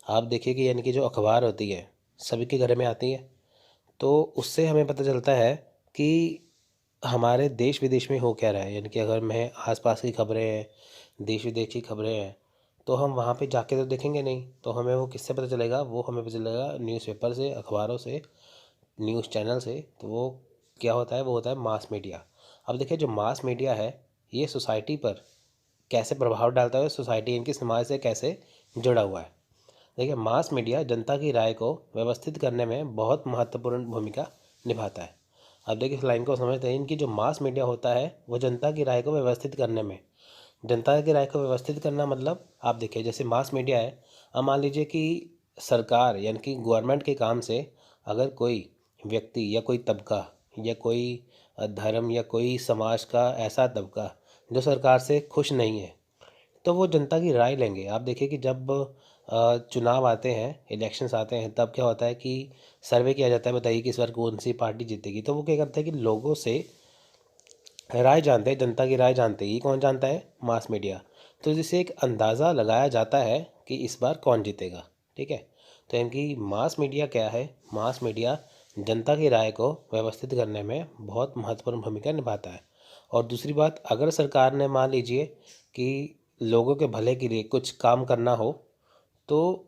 आप देखिए कि यानी कि जो अखबार होती है सभी के घर में आती है, तो उससे हमें पता चलता है कि हमारे देश विदेश में हो क्या रहा है। यानी कि अगर मैं आसपास की खबरें हैं, देश विदेश की खबरें हैं, तो हम वहाँ पे जाके तो देखेंगे नहीं, तो हमें वो किससे पता चलेगा? वो हमें पता चलेगा न्यूज़पेपर से, अखबारों से, न्यूज़ चैनल से। तो वो क्या होता है? वो होता है मास मीडिया। अब देखिए जो मास मीडिया है ये सोसाइटी पर कैसे प्रभाव डालता है, सोसाइटी इनकी समाज से कैसे जुड़ा हुआ है। देखिए मास मीडिया जनता की राय को व्यवस्थित करने में बहुत महत्वपूर्ण भूमिका निभाता है। अब देखिए इस लाइन को समझते हैं, इनकी जो मास मीडिया होता है वो जनता की राय को व्यवस्थित करने में, जनता की राय को व्यवस्थित करना मतलब आप देखिए जैसे मास मीडिया है, अब मान लीजिए कि सरकार यानी कि गवर्नमेंट के काम से अगर कोई व्यक्ति या कोई तबका या कोई धर्म या कोई समाज का ऐसा तबका जो सरकार से खुश नहीं है, तो वो जनता की राय लेंगे। आप देखिए कि जब चुनाव आते हैं, इलेक्शंस आते हैं, तब क्या होता है कि सर्वे किया जाता है, बताइए कि इस बार कौन सी पार्टी जीतेगी। तो वो क्या करता है कि लोगों से राय जानते हैं, जनता की राय जानते हैं। ये कौन जानता है? Mass media. तो जिससे एक अंदाज़ा लगाया जाता है कि इस बार कौन जीतेगा, ठीक है। तो इनकी मास मीडिया क्या है? मास मीडिया जनता की राय को व्यवस्थित करने में बहुत महत्वपूर्ण भूमिका निभाता है। और दूसरी बात, अगर सरकार ने मान लीजिए कि लोगों के भले के लिए कुछ काम करना हो तो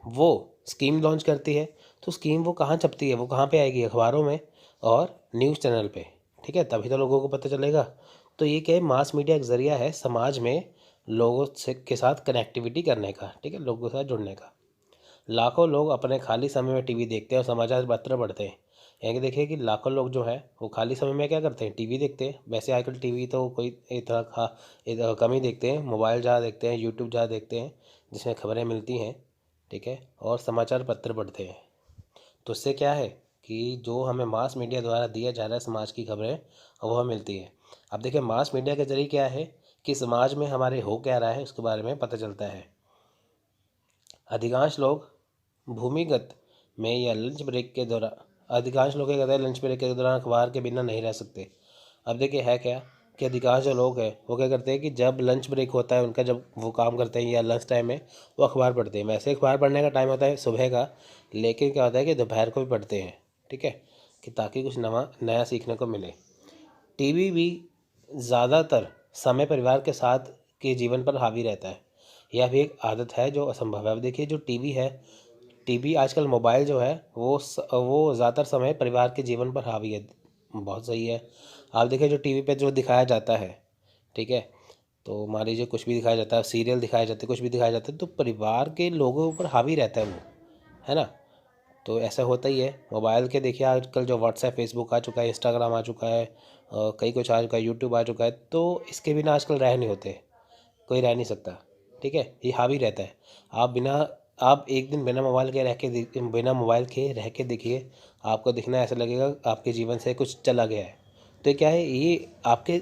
वो स्कीम लॉन्च करती है। तो स्कीम वो कहाँ छपती है? वो कहाँ पे आएगी? अखबारों में और न्यूज़ चैनल पे, ठीक है, तभी तो लोगों को पता चलेगा। तो ये क्या है? मास मीडिया एक ज़रिया है समाज में लोगों से के साथ कनेक्टिविटी करने का, ठीक है, लोगों के साथ जुड़ने का। लाखों लोग अपने खाली समय में टीवी देखते हैं और समाचार पत्र पढ़ते हैं। यानी कि देखिए कि लाखों लोग जो हैं वो खाली समय में क्या करते हैं? टीवी देखते हैं। वैसे आजकल टीवी तो कोई इतना कम ही देखते हैं, मोबाइल ज़्यादा देखते हैं, यूट्यूब ज़्यादा देखते हैं जिसमें खबरें मिलती हैं, ठीक है, और समाचार पत्र पढ़ते हैं। तो इससे क्या है कि जो हमें मास मीडिया द्वारा दिया जा रहा है समाज की खबरें, वो हमें मिलती है। अब देखिए मास मीडिया के जरिए क्या है कि समाज में हमारे हो क्या रहा है उसके बारे में पता चलता है। अधिकांश लोग भूमिगत में या लंच ब्रेक के दौरान अधिकांश लोग क्या कहते हैं, लंच ब्रेक के दौरान अखबार के बिना नहीं रह सकते। अब देखिए है क्या कि अधिकांश जो लोग हैं वो क्या करते हैं कि जब लंच ब्रेक होता है उनका, जब वो काम करते हैं या लंच टाइम में, वो अखबार पढ़ते हैं। वैसे अखबार पढ़ने का टाइम होता है सुबह का, लेकिन क्या होता है कि दोपहर को भी पढ़ते हैं, ठीक है, कि ताकि कुछ नया सीखने को मिले। टीवी भी ज़्यादातर समय परिवार के साथ के जीवन पर हावी रहता है। यह भी एक आदत है जो असंभव है। अब देखिए जो टीवी है, टीवी आजकल मोबाइल जो है वो ज़्यादातर समय परिवार के जीवन पर हावी है। बहुत सही है। आप देखिए जो टीवी पे जो दिखाया जाता है, ठीक है, तो मान लीजिए कुछ भी दिखाया जाता है, सीरियल दिखाए जाते हैं, कुछ भी दिखाया जाता है, तो परिवार के लोगों पर हावी रहता है वो, है ना। तो ऐसा होता ही है। मोबाइल के देखिए आजकल जो व्हाट्सएप फेसबुक आ चुका है, इंस्टाग्राम आ चुका है, कई कुछ आ चुका है, यूट्यूब आ चुका है, तो इसके बिना आजकल रह नहीं होते, कोई रह नहीं सकता, ठीक है, ये हावी रहता है। आप बिना आप एक दिन बिना मोबाइल के रह के देखिए, आपको दिखना ऐसा लगेगा आपके जीवन से कुछ चला गया है। तो ये क्या है? ये आपके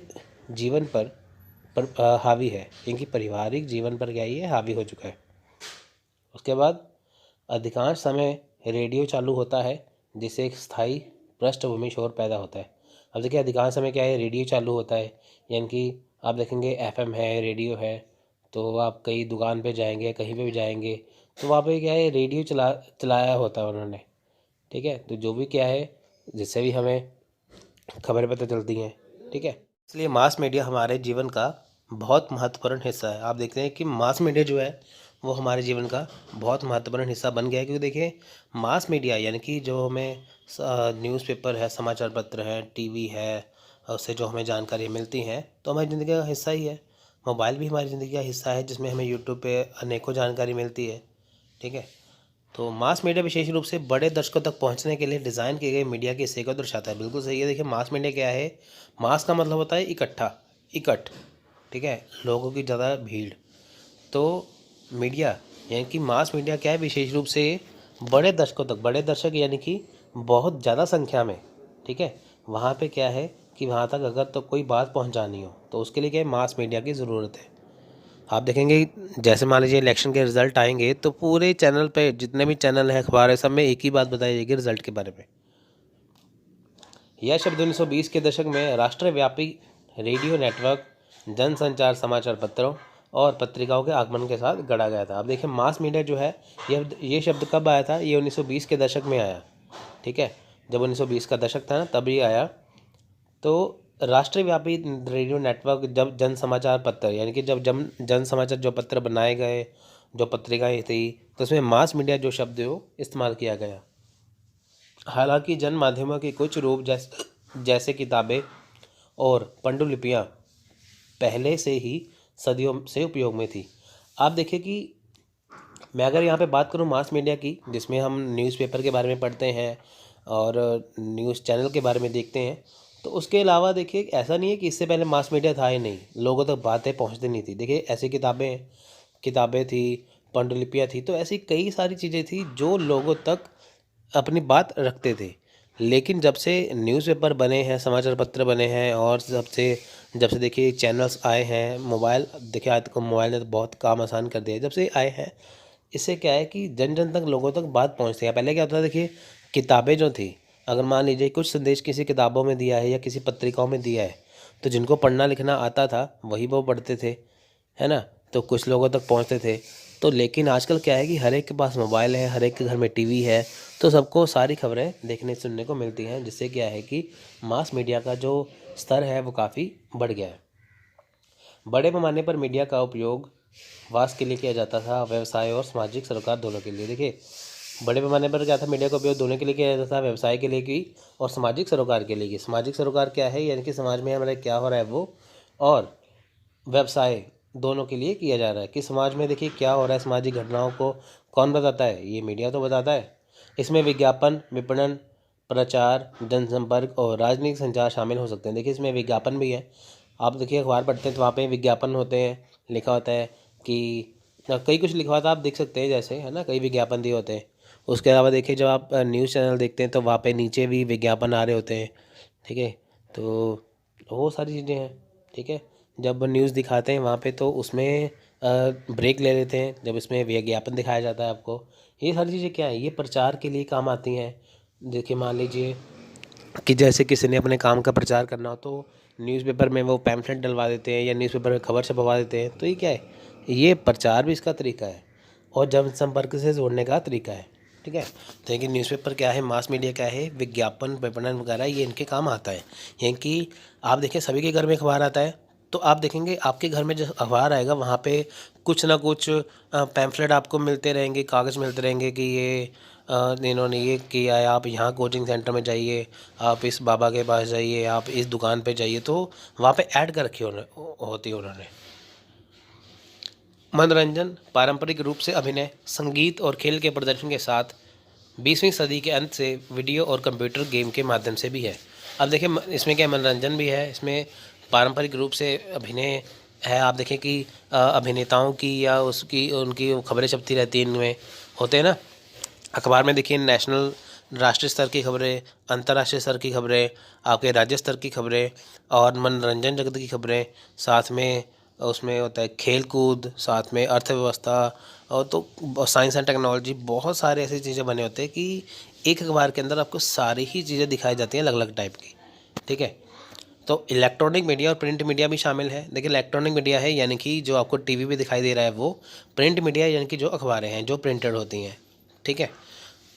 जीवन पर हावी है, क्योंकि पारिवारिक जीवन पर क्या है, ये हावी हो चुका है। उसके बाद अधिकांश समय रेडियो चालू होता है जिससे एक स्थायी पृष्ठभूमि शोर पैदा होता है। अब देखिए अधिकांश समय क्या है, रेडियो चालू होता है, यानी कि आप देखेंगे एफएम है, रेडियो है, तो आप कहीं दुकान पे जाएंगे, कहीं पे भी जाएंगे, तो वहाँ पे क्या है, रेडियो चलाया होता है उन्होंने, ठीक है, तो जो भी क्या है जिससे भी हमें खबरें पता चलती हैं, ठीक है। इसलिए मास मीडिया हमारे जीवन का बहुत महत्वपूर्ण हिस्सा है। आप देखते हैं कि मास मीडिया जो है वो हमारे जीवन का बहुत महत्वपूर्ण हिस्सा बन गया है, क्योंकि देखिए मास मीडिया यानी कि जो हमें न्यूज़पेपर है, समाचार पत्र है, टीवी है, उससे जो हमें जानकारी मिलती हैं तो हमारी ज़िंदगी का हिस्सा ही है। मोबाइल भी हमारी ज़िंदगी का हिस्सा है जिसमें हमें यूट्यूब पे अनेकों जानकारी मिलती है, ठीक है। तो मास मीडिया विशेष रूप से बड़े दर्शकों तक पहुंचने के लिए डिज़ाइन किए गए मीडिया के हिस्से को दर्शाता है। बिल्कुल सही है। देखिए मास मीडिया क्या है? मास का मतलब होता है इकट्ठा, इकट्ठ, ठीक है, लोगों की ज़्यादा भीड़। तो मीडिया यानी कि मास मीडिया क्या है? विशेष रूप से बड़े दर्शकों तक, बड़े दर्शक यानी कि बहुत ज़्यादा संख्या में, ठीक है, वहाँ पे क्या है कि वहाँ तक अगर तो कोई बात पहुँचानी हो तो उसके लिए क्या है, मास मीडिया की ज़रूरत है। आप देखेंगे जैसे मान लीजिए इलेक्शन के रिजल्ट आएंगे तो पूरे चैनल पे जितने भी चैनल हैं, अखबार है, सब में एक ही बात बताई जाएगी रिजल्ट के बारे में। यह शब्द 1920 के दशक में राष्ट्रव्यापी रेडियो नेटवर्क, जनसंचार समाचार पत्रों और पत्रिकाओं के आगमन के साथ गढ़ा गया था। अब देखिए मास मीडिया जो है ये शब्द कब आया था? ये 1920 के दशक में आया, ठीक है, जब 1920 का दशक था ना तब ये आया। तो राष्ट्रव्यापी रेडियो नेटवर्क, जब जन समाचार पत्र यानी कि जब जन समाचार जो पत्र बनाए गए, जो पत्रिकाएं थी, तो उसमें मास मीडिया जो शब्द है वो इस्तेमाल किया गया। हालांकि जन माध्यमों के कुछ रूप जैसे किताबें और पांडुलिपियाँ पहले से ही सदियों से उपयोग में थी। आप देखिए कि मैं अगर यहाँ पे बात करूँ मास मीडिया की, जिसमें हम न्यूज़पेपर के बारे में पढ़ते हैं और न्यूज़ चैनल के बारे में देखते हैं, तो उसके अलावा देखिए ऐसा नहीं है कि इससे पहले मास मीडिया था ही नहीं, लोगों तक बातें पहुँचती नहीं थी। देखिए ऐसी किताबें थी, पांडुलिपियाँ थी, तो ऐसी कई सारी चीज़ें थी जो लोगों तक अपनी बात रखते थे। लेकिन जब से न्यूज़पेपर बने हैं, समाचार पत्र बने हैं, और जब से देखिए चैनल्स आए हैं, मोबाइल देखिए आज तो मोबाइल ने तो बहुत काम आसान कर दिया है। जब से आए हैं, इससे क्या है कि जन जन तक, लोगों तक बात पहुंचती है। पहले क्या होता था, देखिए किताबें जो थी, अगर मान लीजिए कुछ संदेश किसी किताबों में दिया है या किसी पत्रिकाओं में दिया है, तो जिनको पढ़ना लिखना आता था वही वो पढ़ते थे, है ना, तो कुछ लोगों तक पहुंचते थे। तो लेकिन आजकल क्या है कि हर एक के पास मोबाइल है, हर एक के घर में टीवी है, तो सबको सारी खबरें देखने सुनने को मिलती हैं, जिससे क्या है कि मास मीडिया का जो स्तर है वो काफ़ी बढ़ गया है। बड़े पैमाने पर मीडिया का उपयोग वास के लिए किया जाता था, व्यवसाय और सामाजिक सरोकार दोनों के लिए। देखिए, बड़े पैमाने पर क्या था, मीडिया का उपयोग दोनों के लिए किया जाता था, व्यवसाय के लिए की और सामाजिक सरोकार के लिए की। सामाजिक सरोकार क्या है, यानी कि समाज में हमारे क्या हो रहा है वो, और व्यवसाय दोनों के लिए किया जा रहा है कि समाज में देखिए क्या हो रहा है, सामाजिक घटनाओं को कौन बताता है, ये मीडिया तो बताता है। इसमें विज्ञापन, विपणन, प्रचार, जनसंपर्क और राजनीतिक संचार शामिल हो सकते हैं। देखिए, इसमें विज्ञापन भी है। आप देखिए अखबार पढ़ते हैं तो वहाँ पे विज्ञापन होते हैं, लिखा होता है कि कई कुछ लिखा होता है, आप देख सकते हैं जैसे, है ना, कई विज्ञापन दिए होते हैं। उसके अलावा देखिए, जब आप न्यूज़ चैनल देखते हैं तो वहाँ पे नीचे भी विज्ञापन आ रहे होते हैं। ठीक है, तो वो सारी चीज़ें हैं। ठीक है, जब न्यूज़ दिखाते हैं वहाँ पे तो उसमें ब्रेक ले लेते हैं जब इसमें विज्ञापन दिखाया जाता है आपको। ये सारी चीज़ें क्या है, ये प्रचार के लिए काम आती हैं। देखिए, मान लीजिए कि जैसे किसी ने अपने काम का प्रचार करना हो तो न्यूज़पेपर में वो पैम्फलेट डलवा देते हैं या न्यूज़पेपर में खबर छपवा देते हैं। तो ये क्या है, ये प्रचार भी इसका तरीका है और जनसंपर्क से जोड़ने का तरीका है। ठीक है, तो ये कि न्यूज़पेपर क्या है, मास मीडिया क्या है, विज्ञापन, विपणन वगैरह ये इनके काम आता है। यानी कि आप देखिए सभी के घर में अखबार आता है, तो आप देखेंगे आपके घर में जो अखबार आएगा वहाँ पे कुछ ना कुछ पैम्फलेट आपको मिलते रहेंगे, कागज़ मिलते रहेंगे कि ये इन्होंने ये किया है, आप यहाँ कोचिंग सेंटर में जाइए, आप इस बाबा के पास जाइए, आप इस दुकान पे जाइए। तो वहाँ पे ऐड कर रखी होती है उन्होंने। मनोरंजन पारंपरिक रूप से अभिनय, संगीत और खेल के प्रदर्शन के साथ 20वीं सदी के अंत से वीडियो और कंप्यूटर गेम के माध्यम से भी है। अब देखिए इसमें क्या मनोरंजन भी है, इसमें पारंपरिक रूप से अभिनय है। आप देखें कि अभिनेताओं की या उसकी उनकी खबरें छपती रहती हैं, इनमें होते हैं ना अखबार में। देखिए, नेशनल राष्ट्रीय स्तर की खबरें, अंतर्राष्ट्रीय स्तर की खबरें, आपके राज्य स्तर की खबरें और मनोरंजन जगत की खबरें, साथ में उसमें होता है खेल कूद, साथ में अर्थव्यवस्था और तो साइंस एंड टेक्नोलॉजी। बहुत सारे ऐसी चीज़ें बने होते हैं कि एक अखबार के अंदर आपको सारी ही चीज़ें दिखाई जाती हैं अलग अलग टाइप की। ठीक है, तो इलेक्ट्रॉनिक मीडिया और प्रिंट मीडिया भी शामिल है। देखिए, इलेक्ट्रॉनिक मीडिया है यानी कि जो आपको टीवी पे दिखाई दे रहा है वो। प्रिंट मीडिया यानी कि जो अखबारें हैं जो प्रिंटेड होती हैं। ठीक है,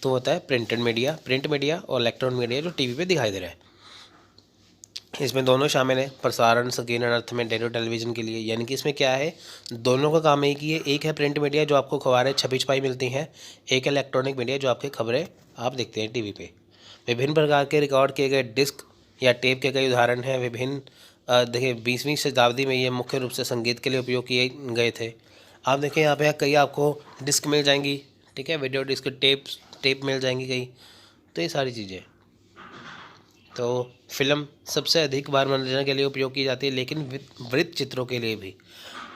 तो होता है प्रिंट मीडिया और इलेक्ट्रॉनिक मीडिया जो टीवी पे दिखाई दे रहा है। इसमें दोनों शामिल है, प्रसारण संकीर्ण अर्थ में रेडियो टेलीविज़न के लिए। यानी कि इसमें क्या है, दोनों का काम एक ही है। एक है प्रिंट मीडिया जो आपको खबरें छपी छपाई मिलती हैं, एक है इलेक्ट्रॉनिक मीडिया जो आपकी खबरें आप देखते हैं टीवी पे। विभिन्न प्रकार के रिकॉर्ड किए गए डिस्क या टेप के कई उदाहरण हैं। विभिन्न देखिए 20वीं शताब्दी में ये मुख्य रूप से संगीत के लिए उपयोग किए गए थे। आप देखें यहाँ पे कई आपको डिस्क मिल जाएंगी। ठीक है, वीडियो डिस्क, टेप मिल जाएंगी कई। तो ये सारी चीज़ें। तो फिल्म सबसे अधिक बार मनोरंजन के लिए उपयोग की जाती है, लेकिन वृत्त चित्रों के लिए भी।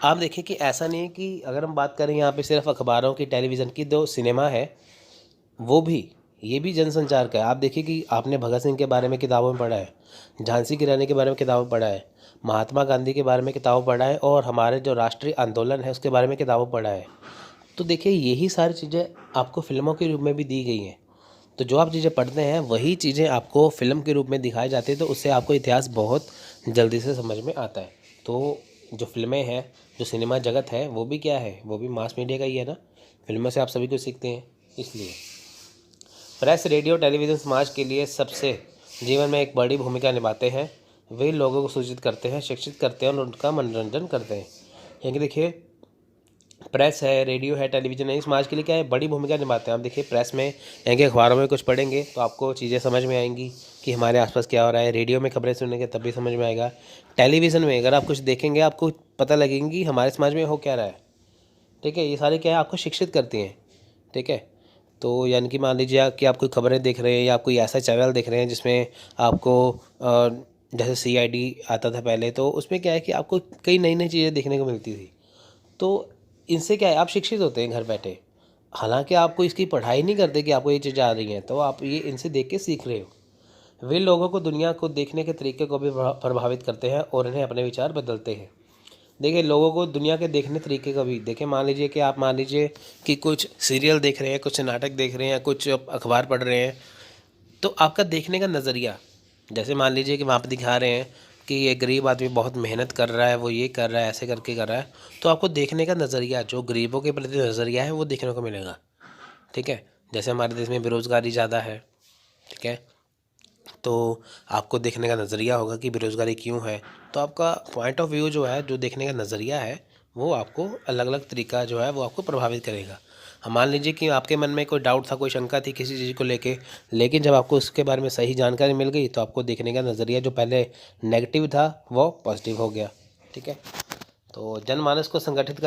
आप देखिए कि ऐसा नहीं है कि अगर हम बात करें यहाँ पे सिर्फ अखबारों की, टेलीविज़न की, जो सिनेमा है वो भी, ये भी जनसंचार का है। आप देखिए कि आपने भगत सिंह के बारे में किताबों में पढ़ा है, झांसी की रानी के बारे में किताबों में पढ़ा है, महात्मा गांधी के बारे में किताबों पढ़ा है और हमारे जो राष्ट्रीय आंदोलन है उसके बारे में किताबों पढ़ा है। तो देखिए यही सारी चीज़ें आपको फिल्मों के रूप में भी दी गई हैं। तो जो आप चीज़ें पढ़ते हैं वही चीज़ें आपको फिल्म के रूप में दिखाई जाती है, तो उससे आपको इतिहास बहुत जल्दी से समझ में आता है। तो जो फिल्में हैं, जो सिनेमा जगत है, वो भी क्या है, वो भी मास मीडिया का ही है ना। फिल्मों से आप सभी कुछ सीखते हैं। इसलिए प्रेस, रेडियो, टेलीविज़न समाज के लिए सबसे जीवन में एक बड़ी भूमिका निभाते हैं। वे लोगों को सूचित करते हैं, शिक्षित करते हैं और उनका मनोरंजन करते हैं। यानी देखिए, प्रेस है, रेडियो है, टेलीविज़न है, समाज के लिए क्या है, बड़ी भूमिका निभाते हैं। आप देखिए प्रेस में यानी कि अखबारों में कुछ पढ़ेंगे तो आपको चीज़ें समझ में आएंगी कि हमारे आसपास क्या हो रहा है। रेडियो में खबरें सुनेंगे तब भी समझ में आएगा। टेलीविज़न में अगर आप कुछ देखेंगे आपको पता लगेगी कि हमारे समाज में हो क्या रहा है। ठीक है, ये सारे क्या है, आपको शिक्षित करती हैं। ठीक है, तो यानी कि मान लीजिए कि आप कोई खबरें देख रहे हैं या आप कोई ऐसा चैनल देख रहे हैं जिसमें आपको जैसे CID आता था पहले, तो उसमें क्या है कि आपको कई नई नई चीज़ें देखने को मिलती थी। तो इनसे क्या है, आप शिक्षित होते हैं घर बैठे। हालांकि आपको इसकी पढ़ाई नहीं करते कि आपको ये चीज़ें आ रही हैं, तो आप ये इनसे देख के सीख रहे हो। वे लोगों को दुनिया को देखने के तरीके को भी प्रभावित करते हैं और इन्हें अपने विचार बदलते हैं। देखिए, लोगों को दुनिया के देखने तरीके का भी देखिए, मान लीजिए कि आप मान लीजिए कि कुछ सीरियल देख रहे हैं, कुछ नाटक देख रहे हैं, कुछ अखबार पढ़ रहे हैं, तो आपका देखने का नज़रिया, जैसे मान लीजिए कि वहाँ पे दिखा रहे हैं कि ये गरीब आदमी बहुत मेहनत कर रहा है, वो ये कर रहा है, ऐसे करके कर रहा है, तो आपको देखने का नज़रिया, जो गरीबों के प्रति नज़रिया है वो देखने को मिलेगा। ठीक है, जैसे हमारे देश में बेरोज़गारी ज़्यादा है, ठीक है, तो आपको देखने का नज़रिया होगा कि बेरोज़गारी क्यों है। तो आपका पॉइंट ऑफ व्यू जो है, जो देखने का नज़रिया है, वो आपको अलग अलग तरीका जो है वो आपको प्रभावित करेगा। हम मान लीजिए कि आपके मन में कोई डाउट था, कोई शंका थी किसी चीज़ को लेके, लेकिन जब आपको उसके बारे में सही जानकारी मिल गई तो आपको देखने का नज़रिया जो पहले नेगेटिव था वो पॉजिटिव हो गया। ठीक है, तो जनमानस को संगठित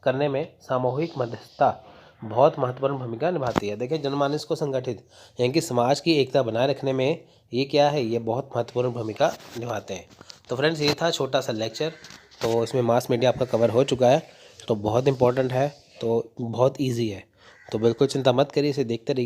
करने में सामूहिक मध्यस्थता बहुत महत्वपूर्ण भूमिका निभाती है। देखिए, जनमानस को संगठित यानी कि समाज की एकता बनाए रखने में ये क्या है, ये बहुत महत्वपूर्ण भूमिका निभाते हैं। तो फ्रेंड्स, ये था छोटा सा लेक्चर। तो इसमें मास मीडिया आपका कवर हो चुका है, तो बहुत इंपॉर्टेंट है, तो बहुत ईजी है, तो बिल्कुल चिंता मत करिए, इसे देखते रहिए।